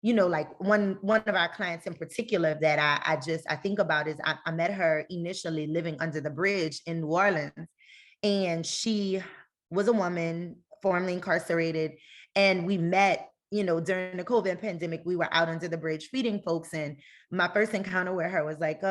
like one of our clients in particular that I think about is I met her initially living under the bridge in New Orleans, and she was a woman formerly incarcerated, and we met, during the COVID pandemic. We were out under the bridge feeding folks, and my first encounter with her was like,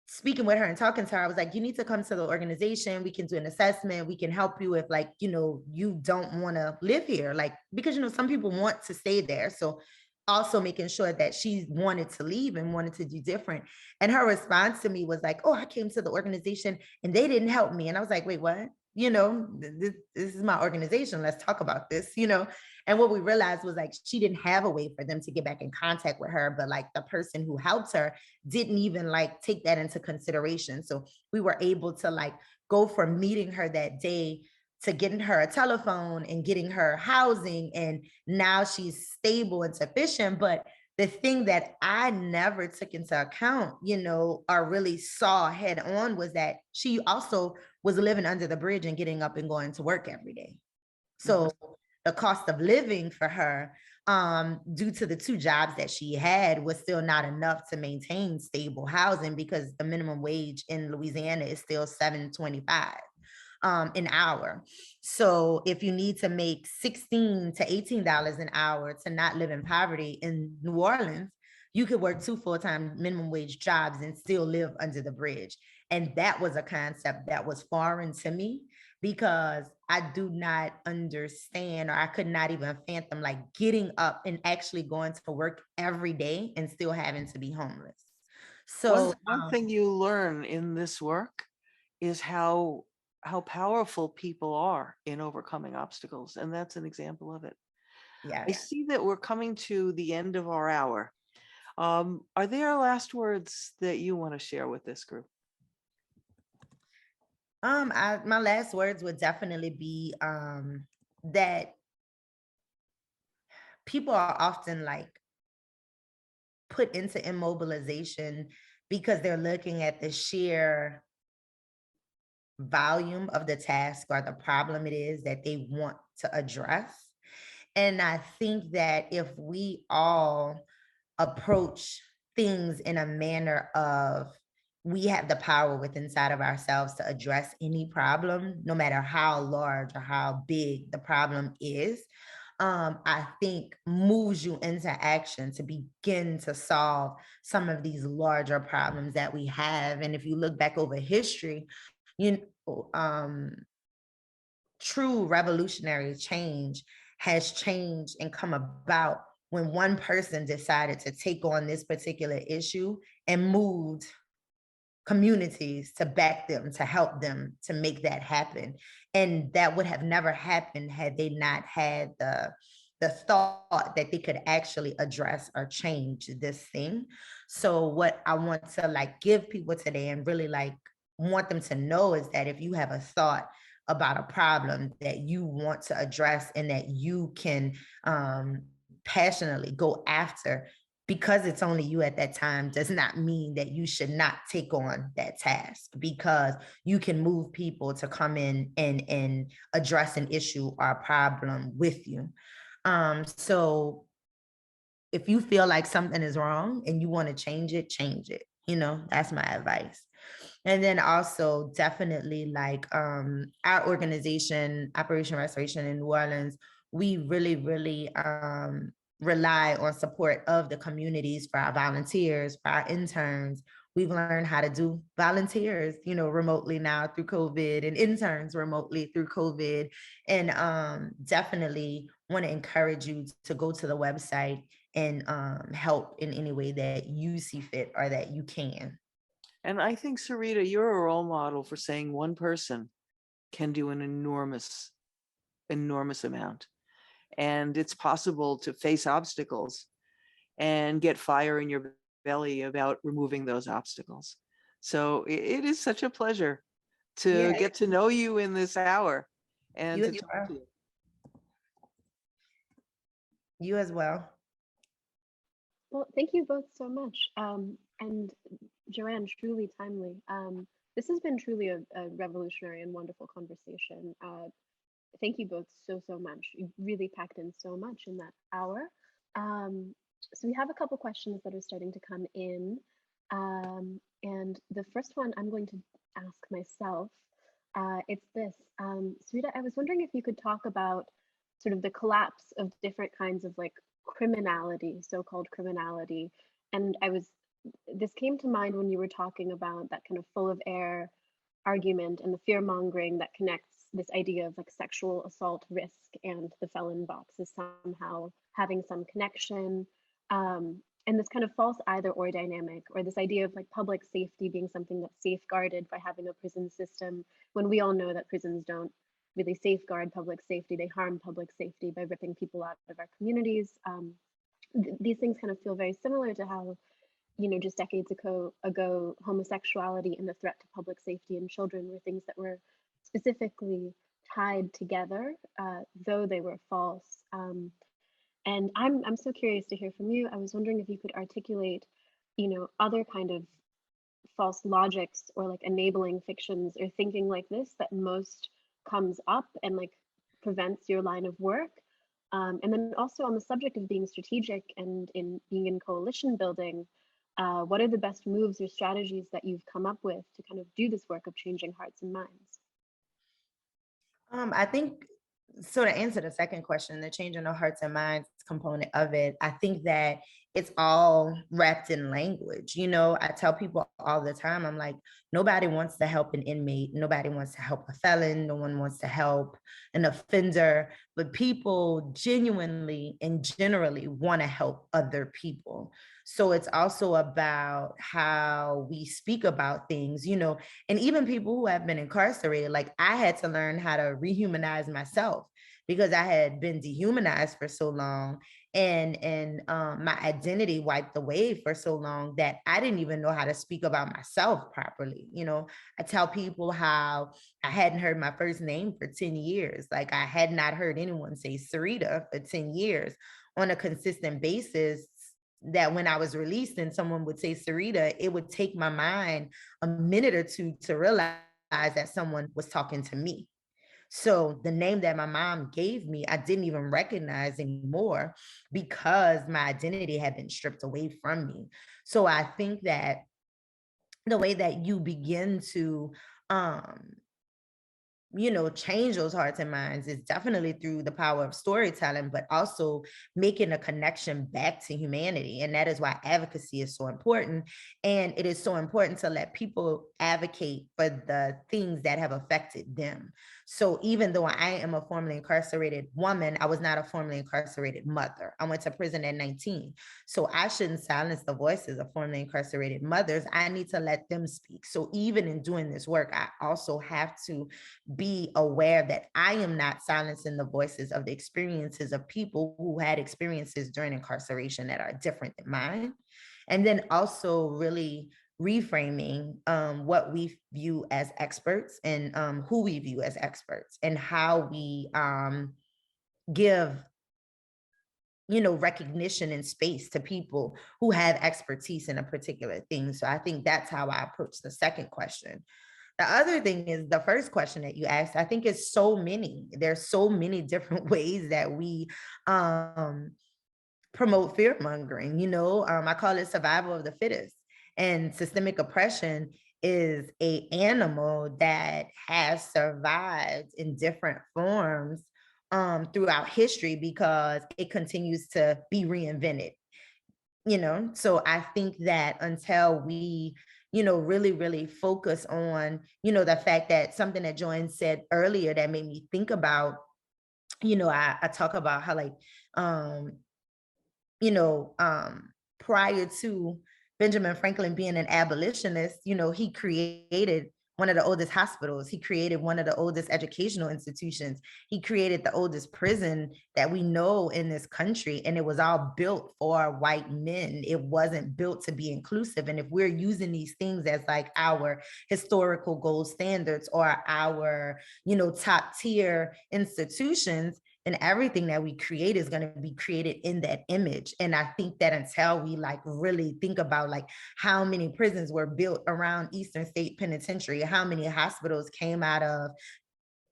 speaking with her and talking to her, I was like, you need to come to the organization. We can do an assessment. We can help you if you don't want to live here. Like, because, some people want to stay there. So also making sure that she wanted to leave and wanted to do different. And her response to me was like, oh, I came to the organization and they didn't help me. And I was like, wait, what? This is my organization. Let's talk about this, And what we realized was like, she didn't have a way for them to get back in contact with her, but like the person who helped her didn't even like take that into consideration. So we were able to like go from meeting her that day to getting her a telephone and getting her housing. And now she's stable and sufficient. But the thing that I never took into account, or really saw head on, was that she also was living under the bridge and getting up and going to work every day. So the cost of living for her, due to the 2 jobs that she had, was still not enough to maintain stable housing, because the minimum wage in Louisiana is still $7.25 an hour. So if you need to make $16 to $18 an hour to not live in poverty in New Orleans, you could work 2 full-time minimum wage jobs and still live under the bridge. And that was a concept that was foreign to me because I do not understand, or I could not even fathom like getting up and actually going to work every day and still having to be homeless. So One thing you learn in this work is how powerful people are in overcoming obstacles, and that's an example of it. yeah. I see that we're coming to the end of our hour. Are there last words that you want to share with this group? My last words would definitely be that people are often like put into immobilization because they're looking at the sheer volume of the task or the problem it is that they want to address. And I think that if we all approach things in a manner of we have the power within inside of ourselves to address any problem, no matter how large or how big the problem is, I think moves you into action to begin to solve some of these larger problems that we have. And if you look back over history, you true revolutionary change has changed and come about when one person decided to take on this particular issue and moved communities to back them, to help them to make that happen. And that would have never happened had they not had the thought that they could actually address or change this thing. So what I want to like give people today and really like want them to know is that if you have a thought about a problem that you want to address and that you can passionately go after, because it's only you at that time does not mean that you should not take on that task, because you can move people to come in and address an issue or a problem with you. So if you feel like something is wrong and you want to change it, you know, that's my advice. And then also definitely like our organization, Operation Restoration in New Orleans, we really rely on support of the communities for our volunteers, for our interns. We've learned how to do volunteers, you know, remotely now through COVID, and interns remotely through COVID. And definitely want to encourage you to go to the website and help in any way that you see fit or that you can. And I think, Syrita, you're a role model for saying one person can do an enormous amount. And it's possible to face obstacles and get fire in your belly about removing those obstacles. So it is such a pleasure to get to know you in this hour and to talk to you. You as well. Well, thank you both so much. And JoAnne, truly timely. This has been truly a revolutionary and wonderful conversation. Thank you both so much. You really packed in so much in that hour. So we have a couple questions that are starting to come in. And the first one I'm going to ask myself. It's this. Syrita, I was wondering if you could talk about sort of the collapse of different kinds of like criminality, so-called criminality. And this came to mind when you were talking about that kind of full of air argument and the fear mongering that connects this idea of like sexual assault risk and the felon box as somehow having some connection. And this kind of false either or dynamic, or this idea of like public safety being something that's safeguarded by having a prison system, when we all know that prisons don't really safeguard public safety, they harm public safety by ripping people out of our communities. These things kind of feel very similar to how, you know, just decades ago, homosexuality and the threat to public safety and children were things that were specifically tied together, though they were false. And I'm so curious to hear from you. I was wondering if you could articulate, you know, other kind of false logics or like enabling fictions or thinking like this that most comes up and like prevents your line of work. And then also on the subject of being strategic and in being in coalition building, what are the best moves or strategies that you've come up with to kind of do this work of changing hearts and minds? I think, so to answer the second question, the changing of hearts and minds component of it, I think that it's all wrapped in language. You know, I tell people all the time, I'm like, nobody wants to help an inmate. Nobody wants to help a felon. No one wants to help an offender, but people genuinely and generally want to help other people. So it's also about how we speak about things, you know, and even people who have been incarcerated, like I had to learn how to rehumanize myself because I had been dehumanized for so long, and my identity wiped away for so long that I didn't even know how to speak about myself properly. You know, I tell people how I hadn't heard my first name for 10 years. Like I had not heard anyone say Syrita for 10 years on a consistent basis, that when I was released and someone would say Syrita, it would take my mind a minute or two to realize that someone was talking to me. So the name that my mom gave me, I didn't even recognize anymore because my identity had been stripped away from me. So I think that the way that you begin to um you know, change those hearts and minds is definitely through the power of storytelling, but also making a connection back to humanity. And that is why advocacy is so important. And it is so important to let people advocate for the things that have affected them. So even though I am a formerly incarcerated woman, I was not a formerly incarcerated mother. I went to prison at 19. So I shouldn't silence the voices of formerly incarcerated mothers. I need to let them speak. So even in doing this work, I also have to be aware that I am not silencing the voices of the experiences of people who had experiences during incarceration that are different than mine. And then also really reframing what we view as experts and who we view as experts and how we give, you know, recognition and space to people who have expertise in a particular thing. So I think that's how I approach the second question. The other thing is the first question that you asked, I think it's so many. There's so many different ways that we promote fear mongering. You know, I call it survival of the fittest. And systemic oppression is an animal that has survived in different forms throughout history because it continues to be reinvented. You know, so I think that until we, you know, really focus on, you know, the fact that something that JoAnne said earlier that made me think about, you know, I talk about how like you know, prior to Benjamin Franklin being an abolitionist, you know, he created one of the oldest hospitals. He created one of the oldest educational institutions. He created the oldest prison that we know in this country. And it was all built for white men. It wasn't built to be inclusive. And if we're using these things as like our historical gold standards or our, you know, top tier institutions, and everything that we create is going to be created in that image. And I think that until we like really think about like how many prisons were built around Eastern State Penitentiary, how many hospitals came out of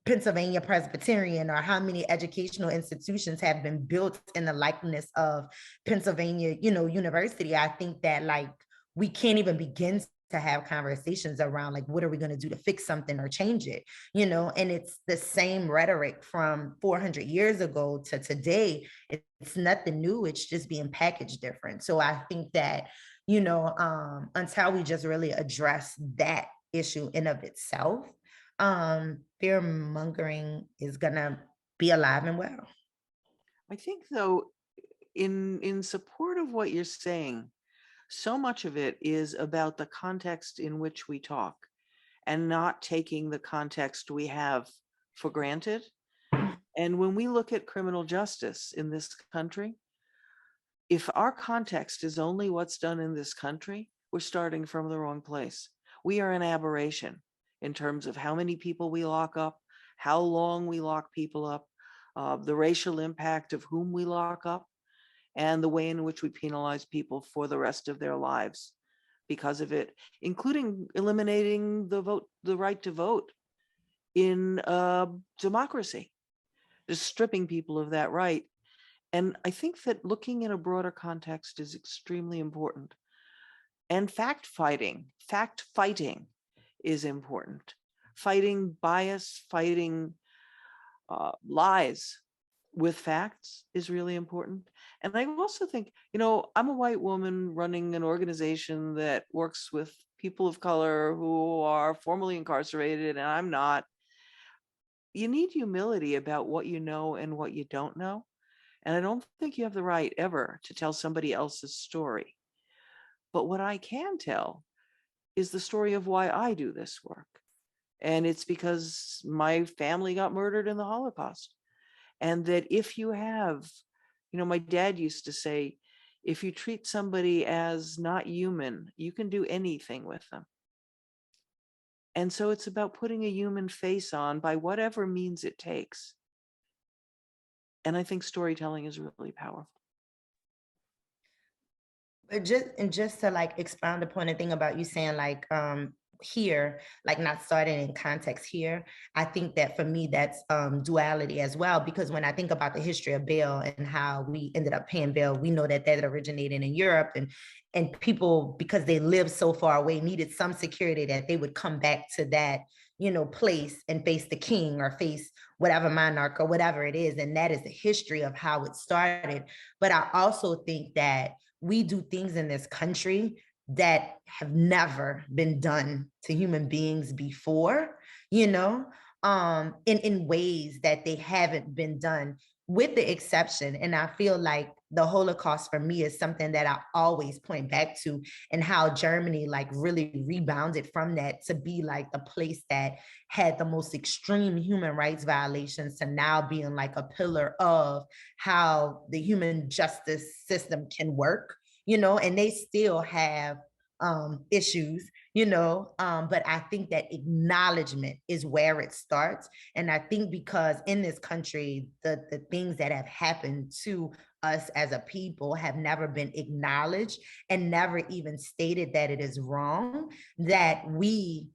Pennsylvania Presbyterian, or how many educational institutions have been built in the likeness of Pennsylvania, you know, University, I think that like we can't even begin to have conversations around like what are we going to do to fix something or change it, you know. And it's the same rhetoric from 400 years ago to today. It's nothing new, it's just being packaged different. So I think that, you know, until we just really address that issue in of itself, fear mongering is gonna be alive and well. I think though, in support of what you're saying, so much of it is about the context in which we talk and not taking the context we have for granted. And when we look at criminal justice in this country, if our context is only what's done in this country, we're starting from the wrong place. We are an aberration in terms of how many people we lock up, how long we lock people up, the racial impact of whom we lock up, and the way in which we penalize people for the rest of their lives because of it, including eliminating the right to vote in democracy, just stripping people of that right. And I think that looking in a broader context is extremely important. And fact fighting is important. Fighting bias, fighting lies with facts is really important. And I also think, you know, I'm a white woman running an organization that works with people of color who are formerly incarcerated, and I'm not. You need humility about what you know and what you don't know. And I don't think you have the right ever to tell somebody else's story. But what I can tell is the story of why I do this work. And it's because my family got murdered in the Holocaust. And that if you have, you know, my dad used to say, if you treat somebody as not human, you can do anything with them. And so it's about putting a human face on by whatever means it takes. And I think storytelling is really powerful. But just to like expound upon the thing about you saying like here, like not starting in context here, I think that for me that's duality as well, because when I think about the history of bail and how we ended up paying bail, we know that originated in Europe, and people, because they lived so far away, needed some security that they would come back to that, you know, place and face the king or face whatever monarch or whatever it is. And that is the history of how it started. But I also think that we do things in this country that have never been done to human beings before, you know, in ways that they haven't been done, with the exception. And I feel like the Holocaust for me is something that I always point back to, and how Germany like really rebounded from that to be like the place that had the most extreme human rights violations to now being like a pillar of how the human justice system can work, you know, and they still have issues, you know, but I think that acknowledgement is where it starts. And I think because in this country, the things that have happened to us as a people have never been acknowledged and never even stated that it is wrong, that we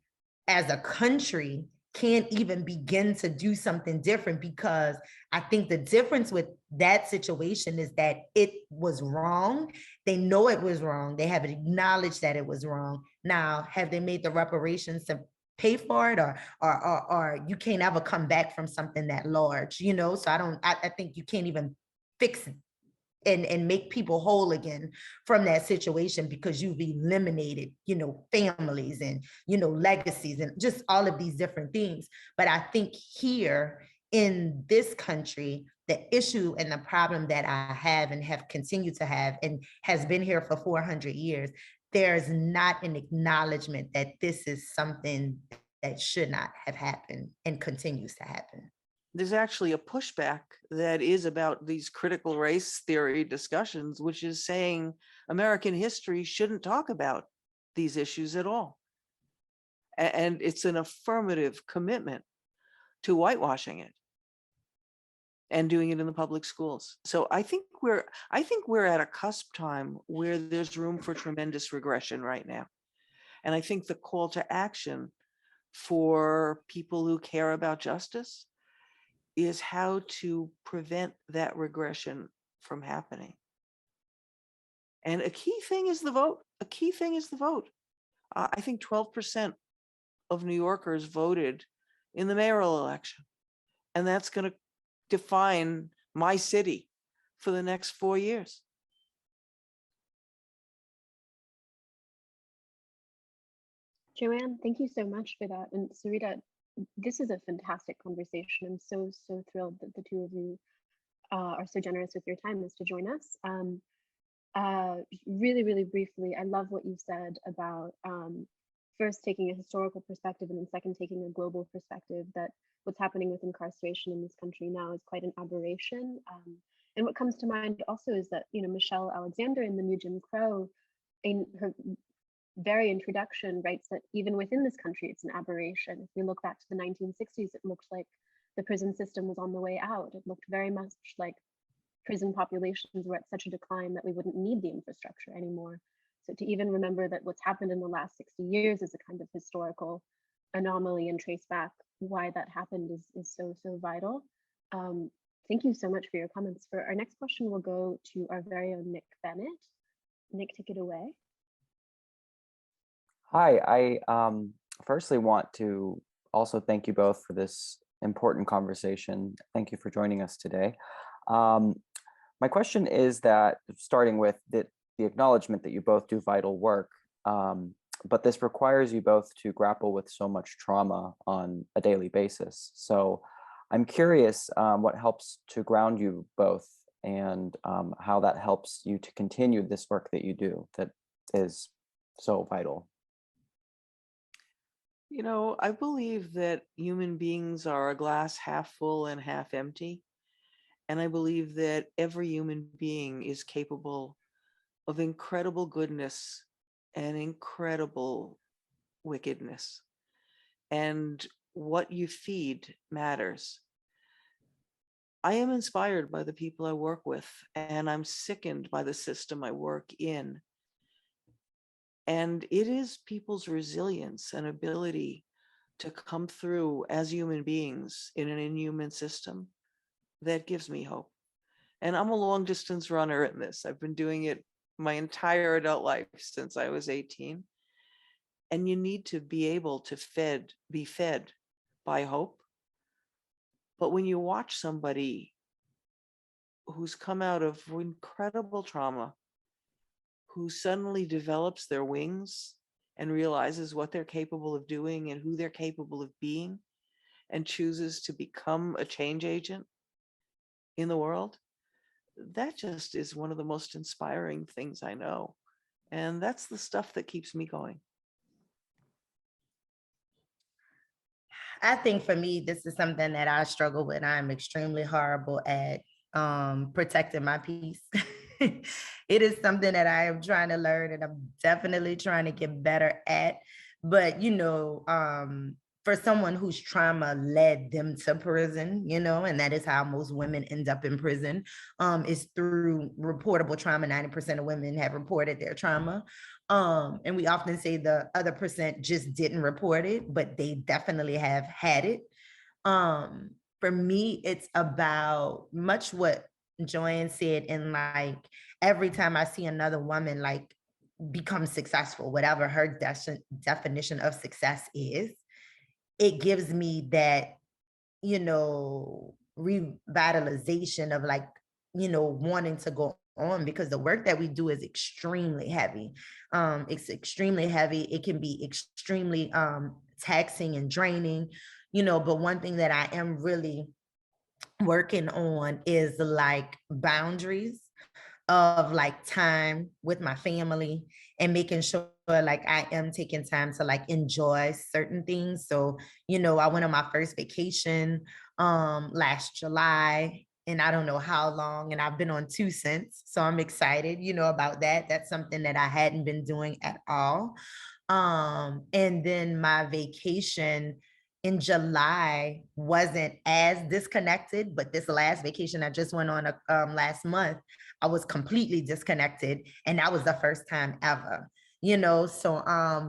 as a country can't even begin to do something different, because I think the difference with that situation is that it was wrong. They know it was wrong. They haven't acknowledged that it was wrong. Now, have they made the reparations to pay for it, or you can't ever come back from something that large, you know? So I think you can't even fix it and make people whole again from that situation, because you've eliminated, you know, families and, you know, legacies and just all of these different things. But I think here in this country, the issue and the problem that I have and have continued to have and has been here for 400 years, there's not an acknowledgement that this is something that should not have happened and continues to happen. There's actually a pushback that is about these critical race theory discussions, which is saying American history shouldn't talk about these issues at all. And it's an affirmative commitment to whitewashing it and doing it in the public schools. So I think we're at a cusp time where there's room for tremendous regression right now. And I think the call to action for people who care about justice is how to prevent that regression from happening. And a key thing is the vote. I think 12% of New Yorkers voted in the mayoral election. And that's going to define my city for the next 4 years. JoAnne, thank you so much for that. And Syrita, this is a fantastic conversation. I'm so thrilled that the two of you are so generous with your time as to join us. Really briefly, I love what you said about first taking a historical perspective and then second taking a global perspective, that what's happening with incarceration in this country now is quite an aberration. And what comes to mind also is that, you know, Michelle Alexander in The New Jim Crow, in her very introduction, writes that even within this country, it's an aberration. If we look back to the 1960s, it looked like the prison system was on the way out. It looked very much like prison populations were at such a decline that we wouldn't need the infrastructure anymore. So to even remember that what's happened in the last 60 years is a kind of historical anomaly and trace back why that happened is so vital. Thank you so much for your comments. For our next question, we'll go to our very own Nick Bennett. Nick, take it away. Hi, I firstly want to also thank you both for this important conversation. Thank you for joining us today. My question is that, starting with the acknowledgement that you both do vital work, but this requires you both to grapple with so much trauma on a daily basis. So I'm curious what helps to ground you both, and how that helps you to continue this work that you do that is so vital. You know, I believe that human beings are a glass half full and half empty. And I believe that every human being is capable of incredible goodness and incredible wickedness. And what you feed matters. I am inspired by the people I work with, and I'm sickened by the system I work in. And it is people's resilience and ability to come through as human beings in an inhuman system that gives me hope. And I'm a long distance runner in this. I've been doing it my entire adult life since I was 18. And you need to be able to be fed by hope. But when you watch somebody who's come out of incredible trauma, who suddenly develops their wings and realizes what they're capable of doing and who they're capable of being, and chooses to become a change agent in the world, that just is one of the most inspiring things I know. And that's the stuff that keeps me going. I think for me, this is something that I struggle with. I'm extremely horrible at protecting my peace. It is something that I am trying to learn, and I'm definitely trying to get better at. But, for someone whose trauma led them to prison, and that is how most women end up in prison, is through reportable trauma. 90% of women have reported their trauma. And we often say the other percent just didn't report it, but they definitely have had it. For me, it's about much what JoAnne said, in like every time I see another woman like become successful, whatever her definition of success is, it gives me that, revitalization of like, wanting to go on, because the work that we do is extremely heavy. It's extremely heavy. It can be extremely taxing and draining, but one thing that I am really working on is like boundaries of like time with my family, and making sure like I am taking time to like enjoy certain things. So, I went on my first vacation last July, and I don't know how long, and I've been on 2 since. So I'm excited, about that. That's something that I hadn't been doing at all. And then my vacation in July wasn't as disconnected, but this last vacation I just went on last month, I was completely disconnected, and that was the first time ever, so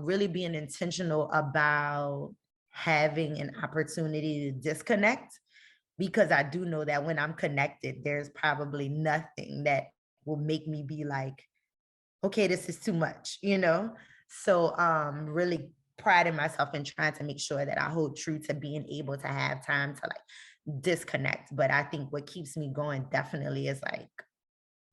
really being intentional about having an opportunity to disconnect, because I do know that when I'm connected, there's probably nothing that will make me be like, okay, this is too much, so really priding myself in trying to make sure that I hold true to being able to have time to like disconnect. But I think what keeps me going definitely is like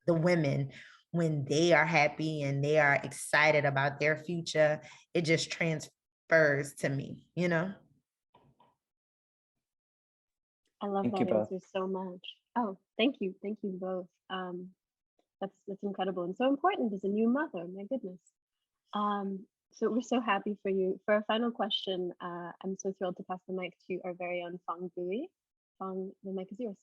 the women, when they are happy and they are excited about their future, it just transfers to me, I love Thank you that both. answer so much. Oh, thank you both. That's incredible and so important as a new mother. My goodness. So we're so happy for you. For our final question, I'm so thrilled to pass the mic to our very own Fong Bui. Fong, the mic is yours.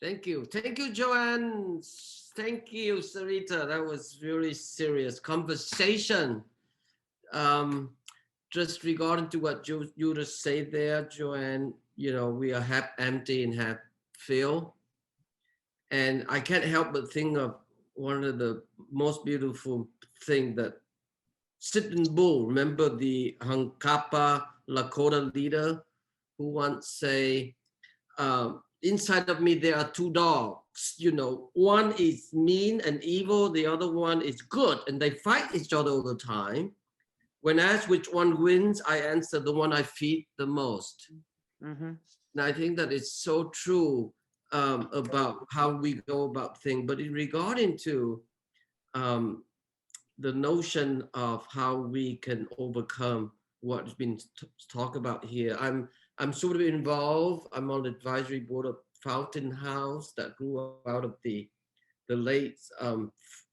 Thank you, JoAnne. Thank you, Syrita. That was really serious conversation. Just regarding to what you just said there, JoAnne, we are half empty and half filled. And I can't help but think of one of the most beautiful things that Sitting Bull, remember the Hunkapa Lakota leader who once say, inside of me, there are 2 dogs, one is mean and evil, the other one is good, and they fight each other all the time. When asked which one wins, I answer the one I feed the most. Mm-hmm. And I think that is so true. about how we go about things, but in regarding to the notion of how we can overcome what's been talked about here. I'm sort of involved. I'm on the advisory board of Fountain House that grew out of the late,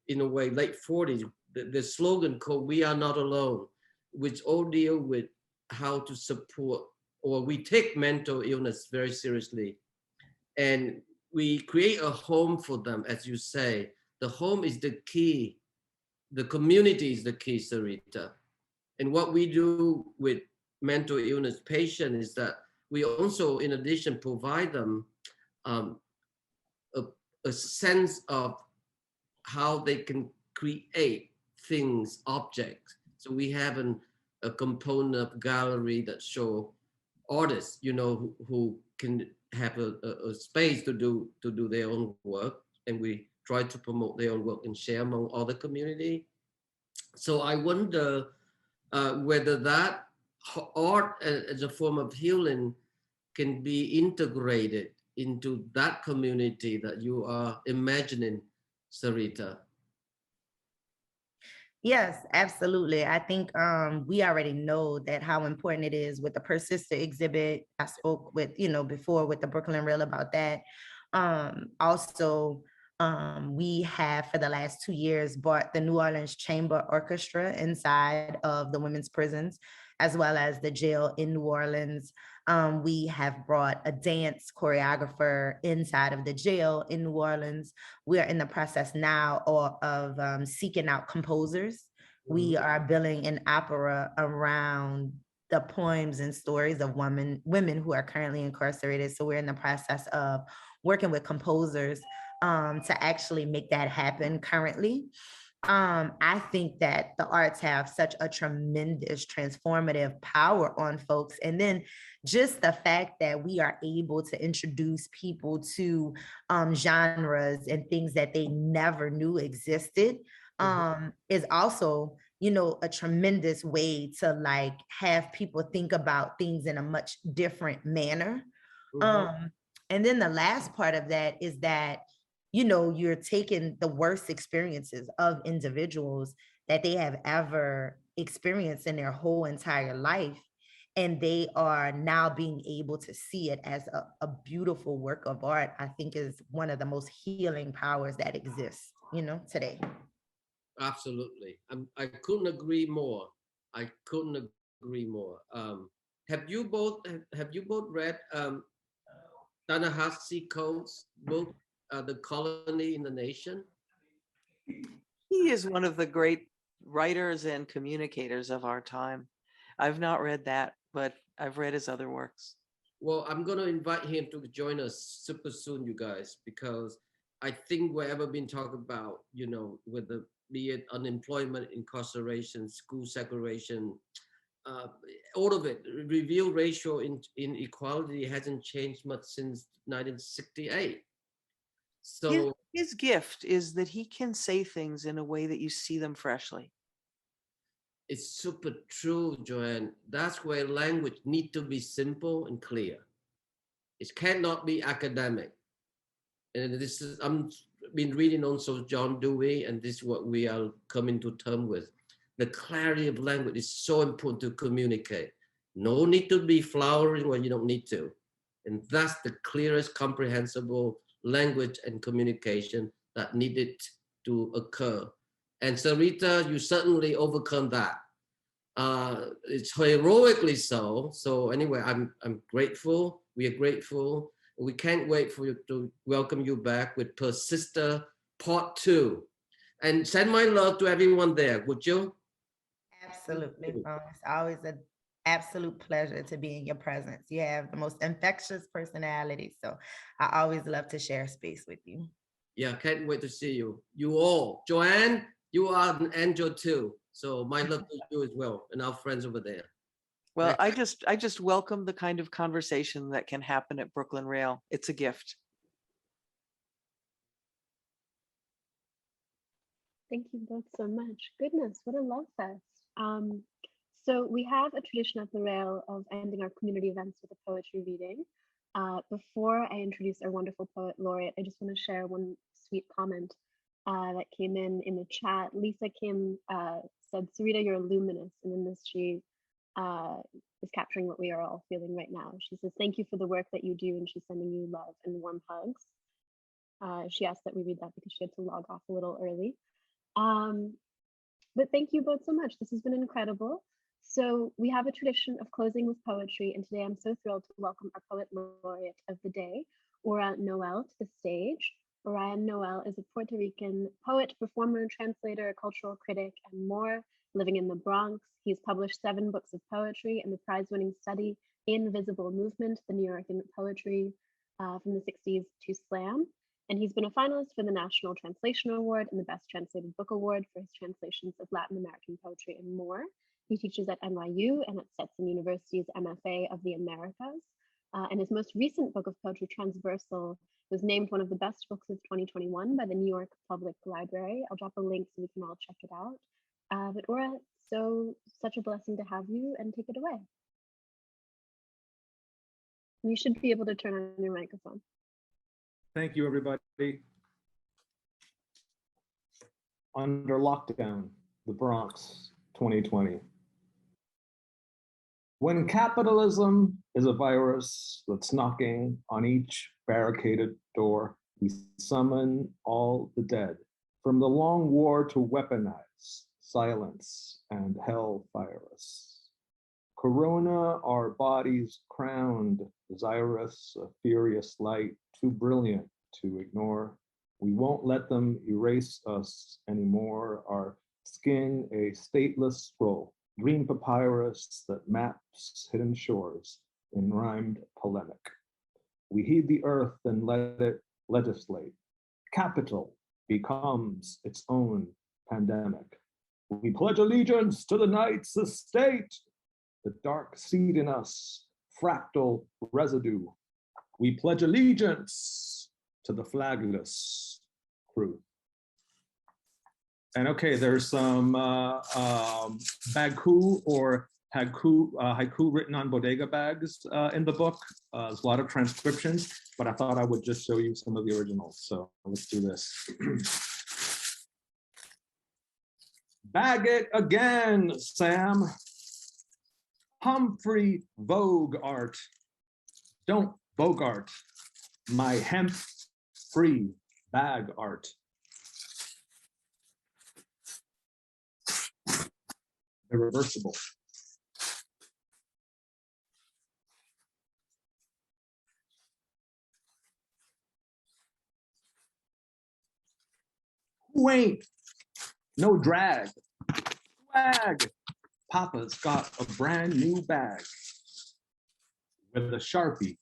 in a way, late 40s. The slogan called "We Are Not Alone," which all deal with how to support, or we take mental illness very seriously, and we create a home for them, as you say. The home is the key. The community is the key, Syrita. And what we do with mental illness patients is that we also, in addition, provide them a sense of how they can create things, objects. So we have a component of gallery that show artists, who can have a space to do their own work, and we try to promote their own work and share among other community. So I wonder whether that art as a form of healing can be integrated into that community that you are imagining, Syrita. Yes, absolutely. I think we already know that how important it is with the Persistent exhibit. I spoke with, before with the Brooklyn Rail about that. Also, we have for the last 2 years brought the New Orleans Chamber Orchestra inside of the women's prisons, as well as the jail in New Orleans. We have brought a dance choreographer inside of the jail in New Orleans. We are in the process now of seeking out composers. We are building an opera around the poems and stories of women who are currently incarcerated. So we're in the process of working with composers to actually make that happen currently. I think that the arts have such a tremendous transformative power on folks. And then just the fact that we are able to introduce people to genres and things that they never knew existed is also, a tremendous way to like have people think about things in a much different manner. And then the last part of that is that you're taking the worst experiences of individuals that they have ever experienced in their whole entire life. And they are now being able to see it as a beautiful work of art, I think is one of the most healing powers that exists, today. Absolutely. I couldn't agree more. I couldn't agree more. Have you both read Ta-Nehisi Coates' book, The Colony in the Nation? He is one of the great writers and communicators of our time. I've not read that, but I've read his other works. Well, I'm going to invite him to join us super soon, you guys, because I think wherever been talked about, with be it unemployment, incarceration, school segregation, all of it, reveal racial inequality hasn't changed much since 1968. So his gift is that he can say things in a way that you see them freshly. It's super true, JoAnne. That's where language needs to be simple and clear. It cannot be academic. And this is, I'm been reading also John Dewey, and this is what we are coming to terms with. The clarity of language is so important to communicate. No need to be flowering when you don't need to. And that's the clearest, comprehensible language and communication that needed to occur. And Syrita, you certainly overcome that. It's heroically so. So anyway, I'm grateful. We are grateful. We can't wait for you to welcome you back with Persister Part 2. And send my love to everyone there, would you? Absolutely. It's always an absolute pleasure to be in your presence. You have the most infectious personality. So I always love to share space with you. Yeah, can't wait to see you. You all. JoAnne, you are an angel too. So my love to you as well, and our friends over there. Well, I just welcome the kind of conversation that can happen at Brooklyn Rail. It's a gift. Thank you both so much. Goodness, what a love fest. So we have a tradition at the Rail of ending our community events with a poetry reading. Before I introduce our wonderful poet laureate, I just want to share one sweet comment that came in the chat. Lisa Kim said, Syrita, you're luminous. And in this, she is capturing what we are all feeling right now. She says, thank you for the work that you do, and she's sending you love and warm hugs. She asked that we read that because she had to log off a little early. But thank you both so much. This has been incredible. So we have a tradition of closing with poetry, and today I'm so thrilled to welcome our poet laureate of the day, Urayoán Noel, to the stage. Urayoán Noel is a Puerto Rican poet, performer, translator, cultural critic, and more, living in the Bronx. He's published 7 books of poetry and the prize-winning study Invisible Movement, the New York Poetry from the 60s to Slam. And he's been a finalist for the National Translation Award and the Best Translated Book Award for his translations of Latin American poetry and more. He teaches at NYU and at Stetson University's MFA of the Americas. And his most recent book of poetry, Transversal, was named one of the best books of 2021 by the New York Public Library. I'll drop a link so we can all check it out. But Ura, such a blessing to have you, and take it away. You should be able to turn on your microphone. Thank you, everybody. Under lockdown, the Bronx, 2020. When capitalism is a virus that's knocking on each barricaded door, we summon all the dead. From the long war to weaponize, silence, and hellfire us. Corona, our bodies crowned, desirous, a furious light, too brilliant to ignore. We won't let them erase us anymore. Our skin, a stateless scroll, green papyrus that maps hidden shores in rhymed polemic. We heed the earth and let it legislate. Capital becomes its own pandemic. We pledge allegiance to the night's estate, the dark seed in us, fractal residue. We pledge allegiance to the flagless crew. And okay, there's some bagku or haiku written on bodega bags in the book. There's a lot of transcriptions, but I thought I would just show you some of the originals. So let's do this. Bag it again, Sam. Humphrey Vogue art. Don't Bogart my hemp-free bag art. They're reversible. Who ain't no drag? Swag. Papa's got a brand new bag with a Sharpie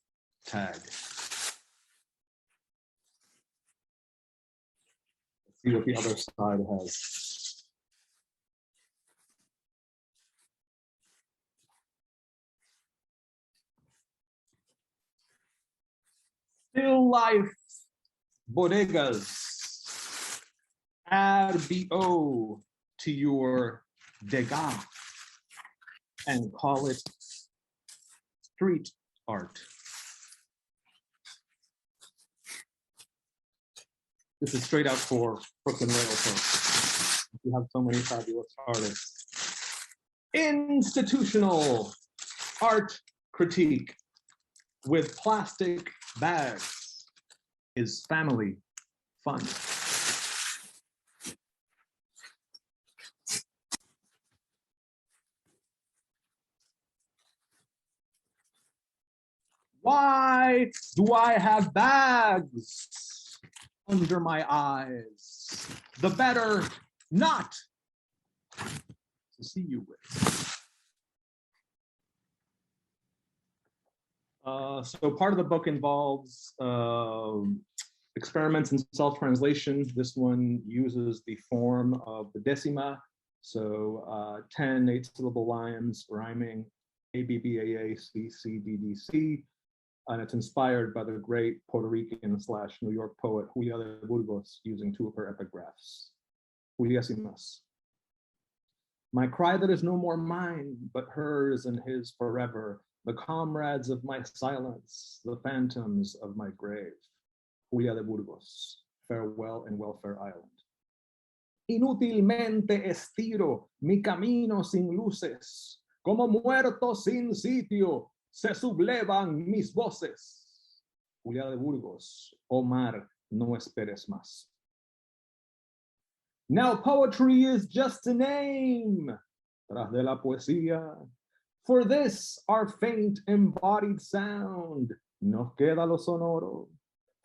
tag. Let's see what the other side has. Still life bodegas. Add BO to your degas and call it street art. This is straight out for Brooklyn Rail folks. We have so many fabulous artists. Institutional art critique with plastic bags is family fun. Why do I have bags under my eyes? The better not to see you with. So part of the book involves experiments in self-translation. This one uses the form of the decima. So 10 8-syllable lines rhyming ABBAA-CCDDC. And it's inspired by the great Puerto Rican / New York poet Julia de Burgos, using 2 of her epigraphs. Juliasimas. My cry that is no more mine, but hers and his forever. the comrades of my silence, the phantoms of my grave. Julia de Burgos, Farewell in Welfare Island. Inútilmente estiro mi camino sin luces, como muerto sin sitio, se sublevan mis voces. Julia de Burgos, Omar, no esperes más. Now poetry is just a name, tras de la poesía. For this, our faint embodied sound, nos queda lo sonoro.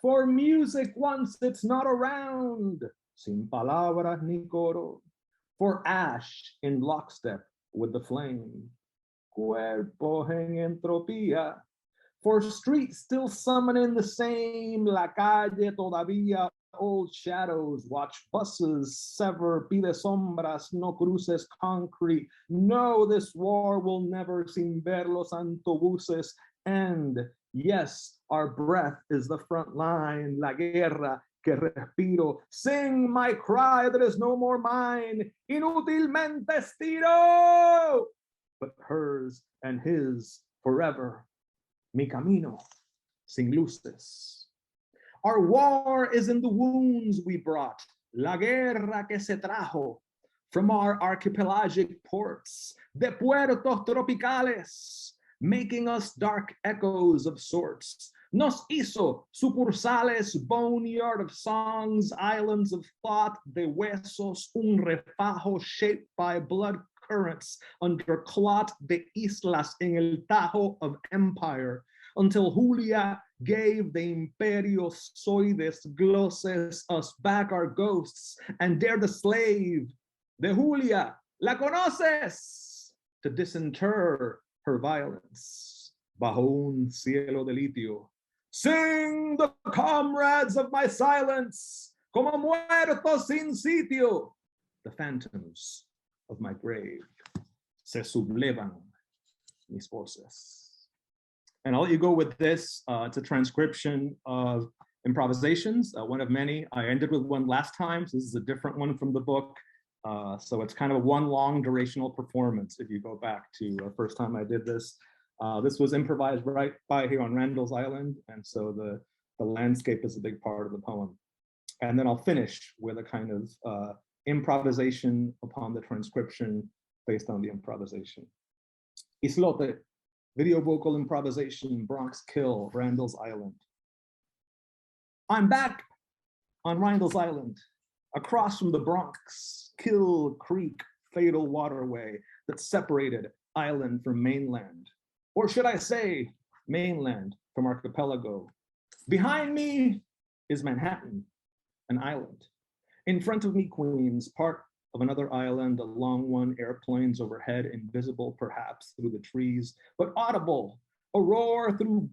For music once it's not around, sin palabras ni coro. For ash in lockstep with the flame, cuerpo en entropía. For streets still summoning the same, la calle todavía, old shadows, watch buses sever, pide sombras, no cruces concrete. No, this war will never sin ver los autobuses end. Yes, our breath is the front line, la guerra que respiro. Sing my cry that is no more mine, inútilmente estiro, but hers and his forever. Mi camino sin luces. Our war is in the wounds we brought, la guerra que se trajo from our archipelagic ports, de puertos tropicales, making us dark echoes of sorts. Nos hizo sucursales, boneyard of songs, islands of thought, de huesos, un refajo shaped by blood currents under clot de islas en el tajo of empire, until Julia gave the imperiosoides glosses us back our ghosts and dared the slave, de Julia, ¿la conoces? To disinter her violence, bajo un cielo de litio. Sing the comrades of my silence, como muertos sin sitio, the phantoms of my grave, se sublevan mis voces. And I'll let you go with this. It's a transcription of improvisations, one of many. I ended with one last time, so this is a different one from the book. So it's kind of one long durational performance if you go back to the first time I did this. This was improvised right by here on Randall's Island, and so the landscape is a big part of the poem. And then I'll finish with a kind of improvisation upon the transcription based on the improvisation. Islote, video vocal improvisation, Bronx Kill, Randall's Island. I'm back on Randall's Island, across from the Bronx, Kill Creek, fatal waterway that separated island from mainland. Or should I say, mainland from archipelago. Behind me is Manhattan, an island. In front of me, Queens, part of another island, a long one, airplanes overhead, invisible perhaps through the trees, but audible, a roar through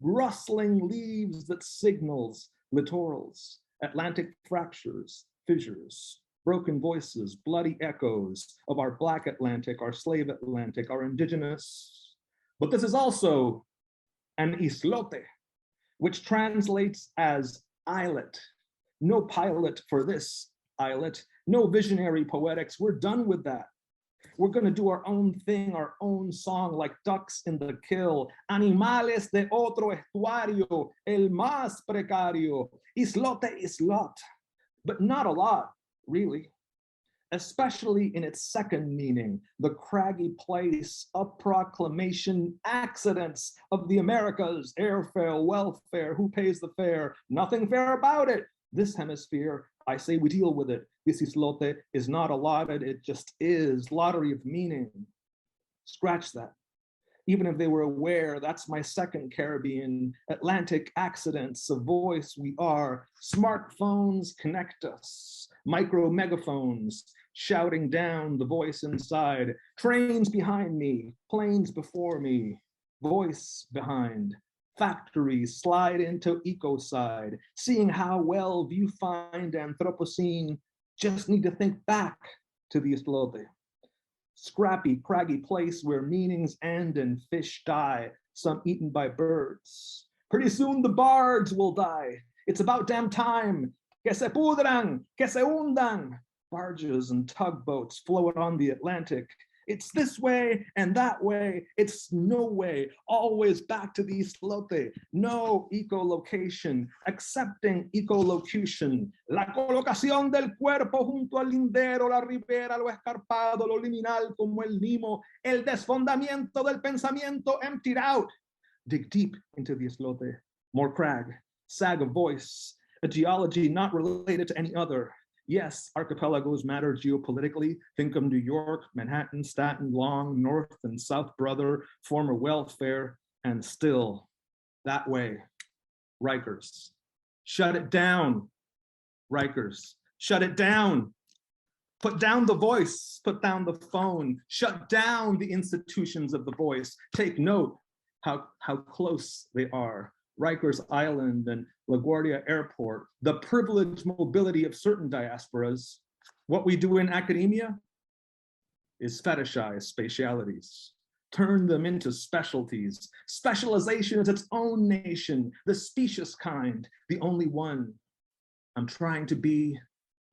rustling leaves that signals littorals, Atlantic fractures, fissures, broken voices, bloody echoes of our Black Atlantic, our slave Atlantic, our indigenous. But this is also an islote, which translates as islet. No pilot for this islet, no visionary poetics. We're done with that. We're going to do our own thing, our own song, like ducks in the kill. Animales de otro estuario, el más precario. Islote, islot, but not a lot, really. Especially in its second meaning, the craggy place, a proclamation, accidents of the Americas, airfare, welfare, who pays the fare? Nothing fair about it. This hemisphere, I say we deal with it. This islote is not allotted, it just is. Lottery of meaning. Scratch that. Even if they were aware, that's my second Caribbean. Atlantic accidents, a voice we are. Smartphones connect us. Micro megaphones shouting down the voice inside. Trains behind me, planes before me, voice behind. Factories slide into ecocide, seeing how well viewfind Anthropocene. Just need to think back to the islote. Scrappy, craggy place where meanings end and fish die, some eaten by birds. Pretty soon the bards will die. It's about damn time. Que se pudran, que se hundan. Barges and tugboats float on the Atlantic, It's this way and that way. It's no way. Always back to the islote. No ecolocation. Accepting ecolocution. La colocación del cuerpo junto al lindero, la ribera, lo escarpado, lo liminal como el limo. El desfondamiento del pensamiento emptied out. Dig deep into the islote. More crag. Sag of voice. A geology not related to any other. Yes, archipelagos matter geopolitically. Think of New York, Manhattan, Staten, Long, North and South Brother, former welfare, and still that way. Rikers. Shut it down, Rikers. Shut it down. Put down the voice, put down the phone, shut down the institutions of the voice. Take note how close they are. Rikers Island and LaGuardia Airport, the privileged mobility of certain diasporas. What we do in academia is fetishize spatialities, turn them into specialties. Specialization is its own nation, the specious kind, the only one. I'm trying to be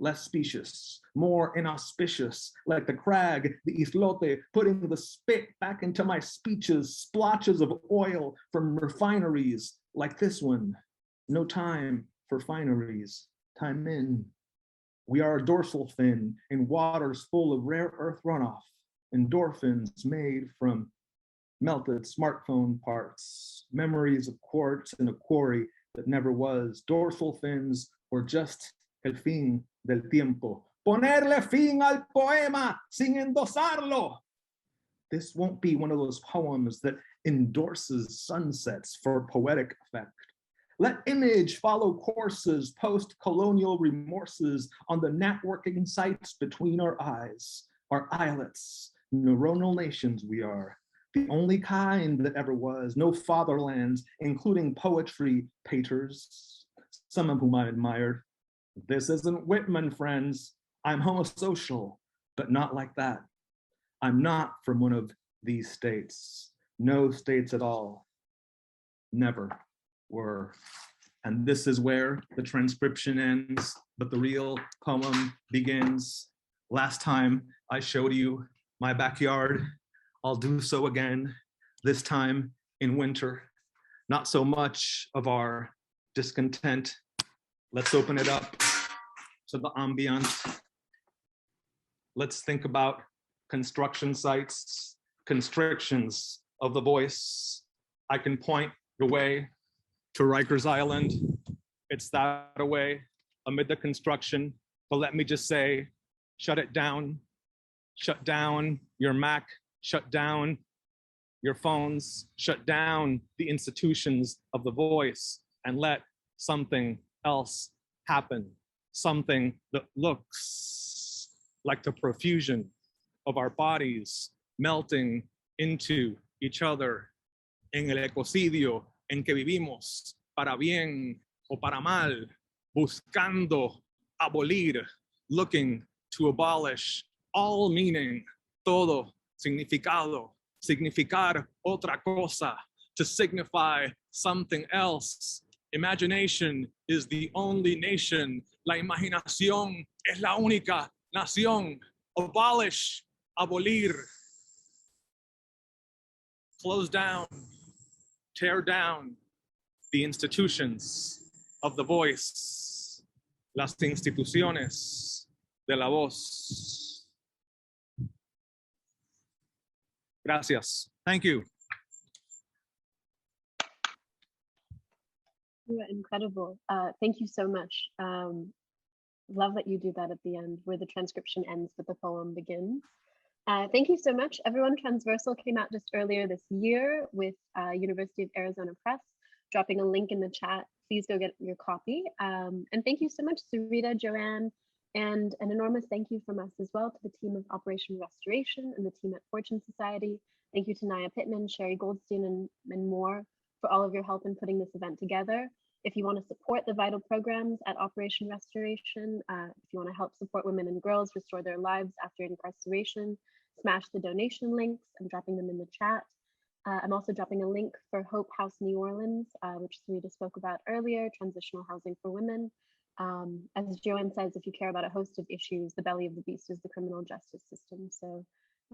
less specious, more inauspicious, like the crag, the islote, putting the spit back into my speeches, splotches of oil from refineries, like this one. No time for fineries, time in. We are a dorsal fin in waters full of rare earth runoff, endorphins made from melted smartphone parts, memories of quartz in a quarry that never was. Dorsal fins or just el fin del tiempo. Ponerle fin al poema sin endosarlo. This won't be one of those poems that endorses sunsets for poetic effect. Let image follow courses, post-colonial remorses on the networking sites between our eyes, our islets, neuronal nations we are. The only kind that ever was, no fatherlands, including poetry paters, some of whom I admired. This isn't Whitman, friends. I'm homosocial, but not like that. I'm not from one of these states. No states at all. Never were. And this is where the transcription ends, but the real poem begins. Last time I showed you my backyard. I'll do so again, this time in winter. Not so much of our discontent. Let's open it up to the ambient. Let's think about construction sites, constrictions of the voice. I can point the way to Rikers Island. It's that away amid the construction, but let me just say, shut it down. Shut down your Mac, shut down your phones, shut down the institutions of the voice, and let something else happen. Something that looks like the profusion of our bodies melting into each other en el ecocidio en que vivimos, para bien o para mal, buscando abolir, looking to abolish all meaning, todo significado, significar otra cosa, to signify something else. Imagination is the only nation. La imaginación es la única nación. Abolish, abolir. Close down, tear down the institutions of the voice, las instituciones de la voz. Gracias. Thank you. Yeah, incredible. Thank you so much. Love that you do that at the end, where the transcription ends but the poem begins. Thank you so much. Everyone Transversal came out just earlier this year with University of Arizona Press, dropping a link in the chat. Please go get your copy. And thank you so much, Syrita, JoAnne, and an enormous thank you from us as well to the team of Operation Restoration and the team at Fortune Society. Thank you to Naya Pittman, Sherry Goldstein, and more for all of your help in putting this event together. If you want to support the vital programs at Operation Restoration, if you want to help support women and girls restore their lives after incarceration, smash the donation links. I'm dropping them in the chat. I'm also dropping a link for Hope House New Orleans, which Syrita spoke about earlier, transitional housing for women. As JoAnne says, if you care about a host of issues, the belly of the beast is the criminal justice system. So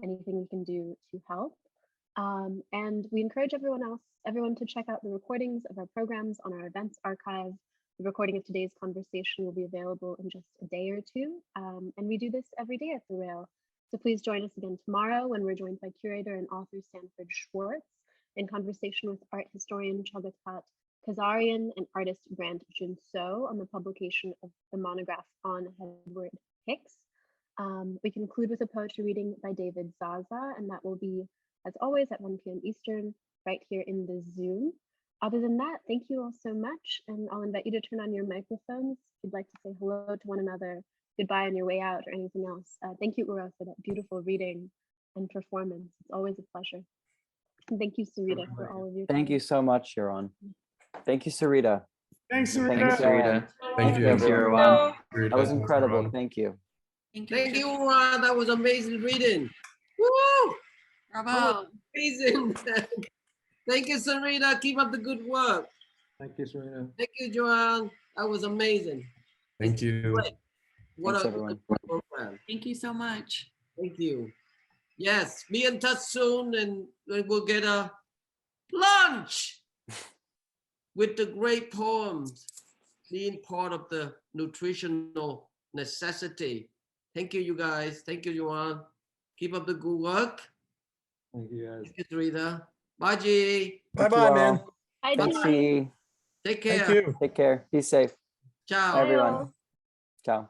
anything we can do to help. And we encourage everyone to check out the recordings of our programs on our events archive. The recording of today's conversation will be available in just a day or two. And we do this every day at the Rail. So please join us again tomorrow when we're joined by curator and author Sanford Schwartz in conversation with art historian Chagatat Kazarian and artist Grant Junso on the publication of the monograph on Edward Hicks. We conclude with a poetry reading by David Zaza, and that will be, as always, at 1 p.m. Eastern, right here in the Zoom. Other than that, thank you all so much, and I'll invite you to turn on your microphones if you'd like to say hello to one another, goodbye on your way out, or anything else. Thank you, Ura, for that beautiful reading and performance. It's always a pleasure. And thank you, Syrita, for all of your Thank time. you so much, JoAnne. Thank you, Syrita. Thanks, Thank Syrita. you, JoAnne. Thank you, everyone. everyone. That was incredible. Thank you. Thank you, Ron. That was amazing reading. Woo! Bravo. That was amazing. Thank you, Syrita. Keep up the good work. Thank you, Syrita. Thank you, JoAnne. That was amazing. Thank you. Great. What Thanks, a everyone. good program. Thank you so much. Thank you. Yes, be in touch soon, and we'll get a lunch with the great poems being part of the nutritional necessity. Thank you, you guys. Thank you, JoAnne. Keep up the good work. Thank you, guys. Thank you, Syrita. Bye, G. Thank Bye-bye, you man. all. Bye, Thanks, Dee. G. Take care. Thank you. Take care. Be safe, Ciao. Bye, everyone. all. Ciao.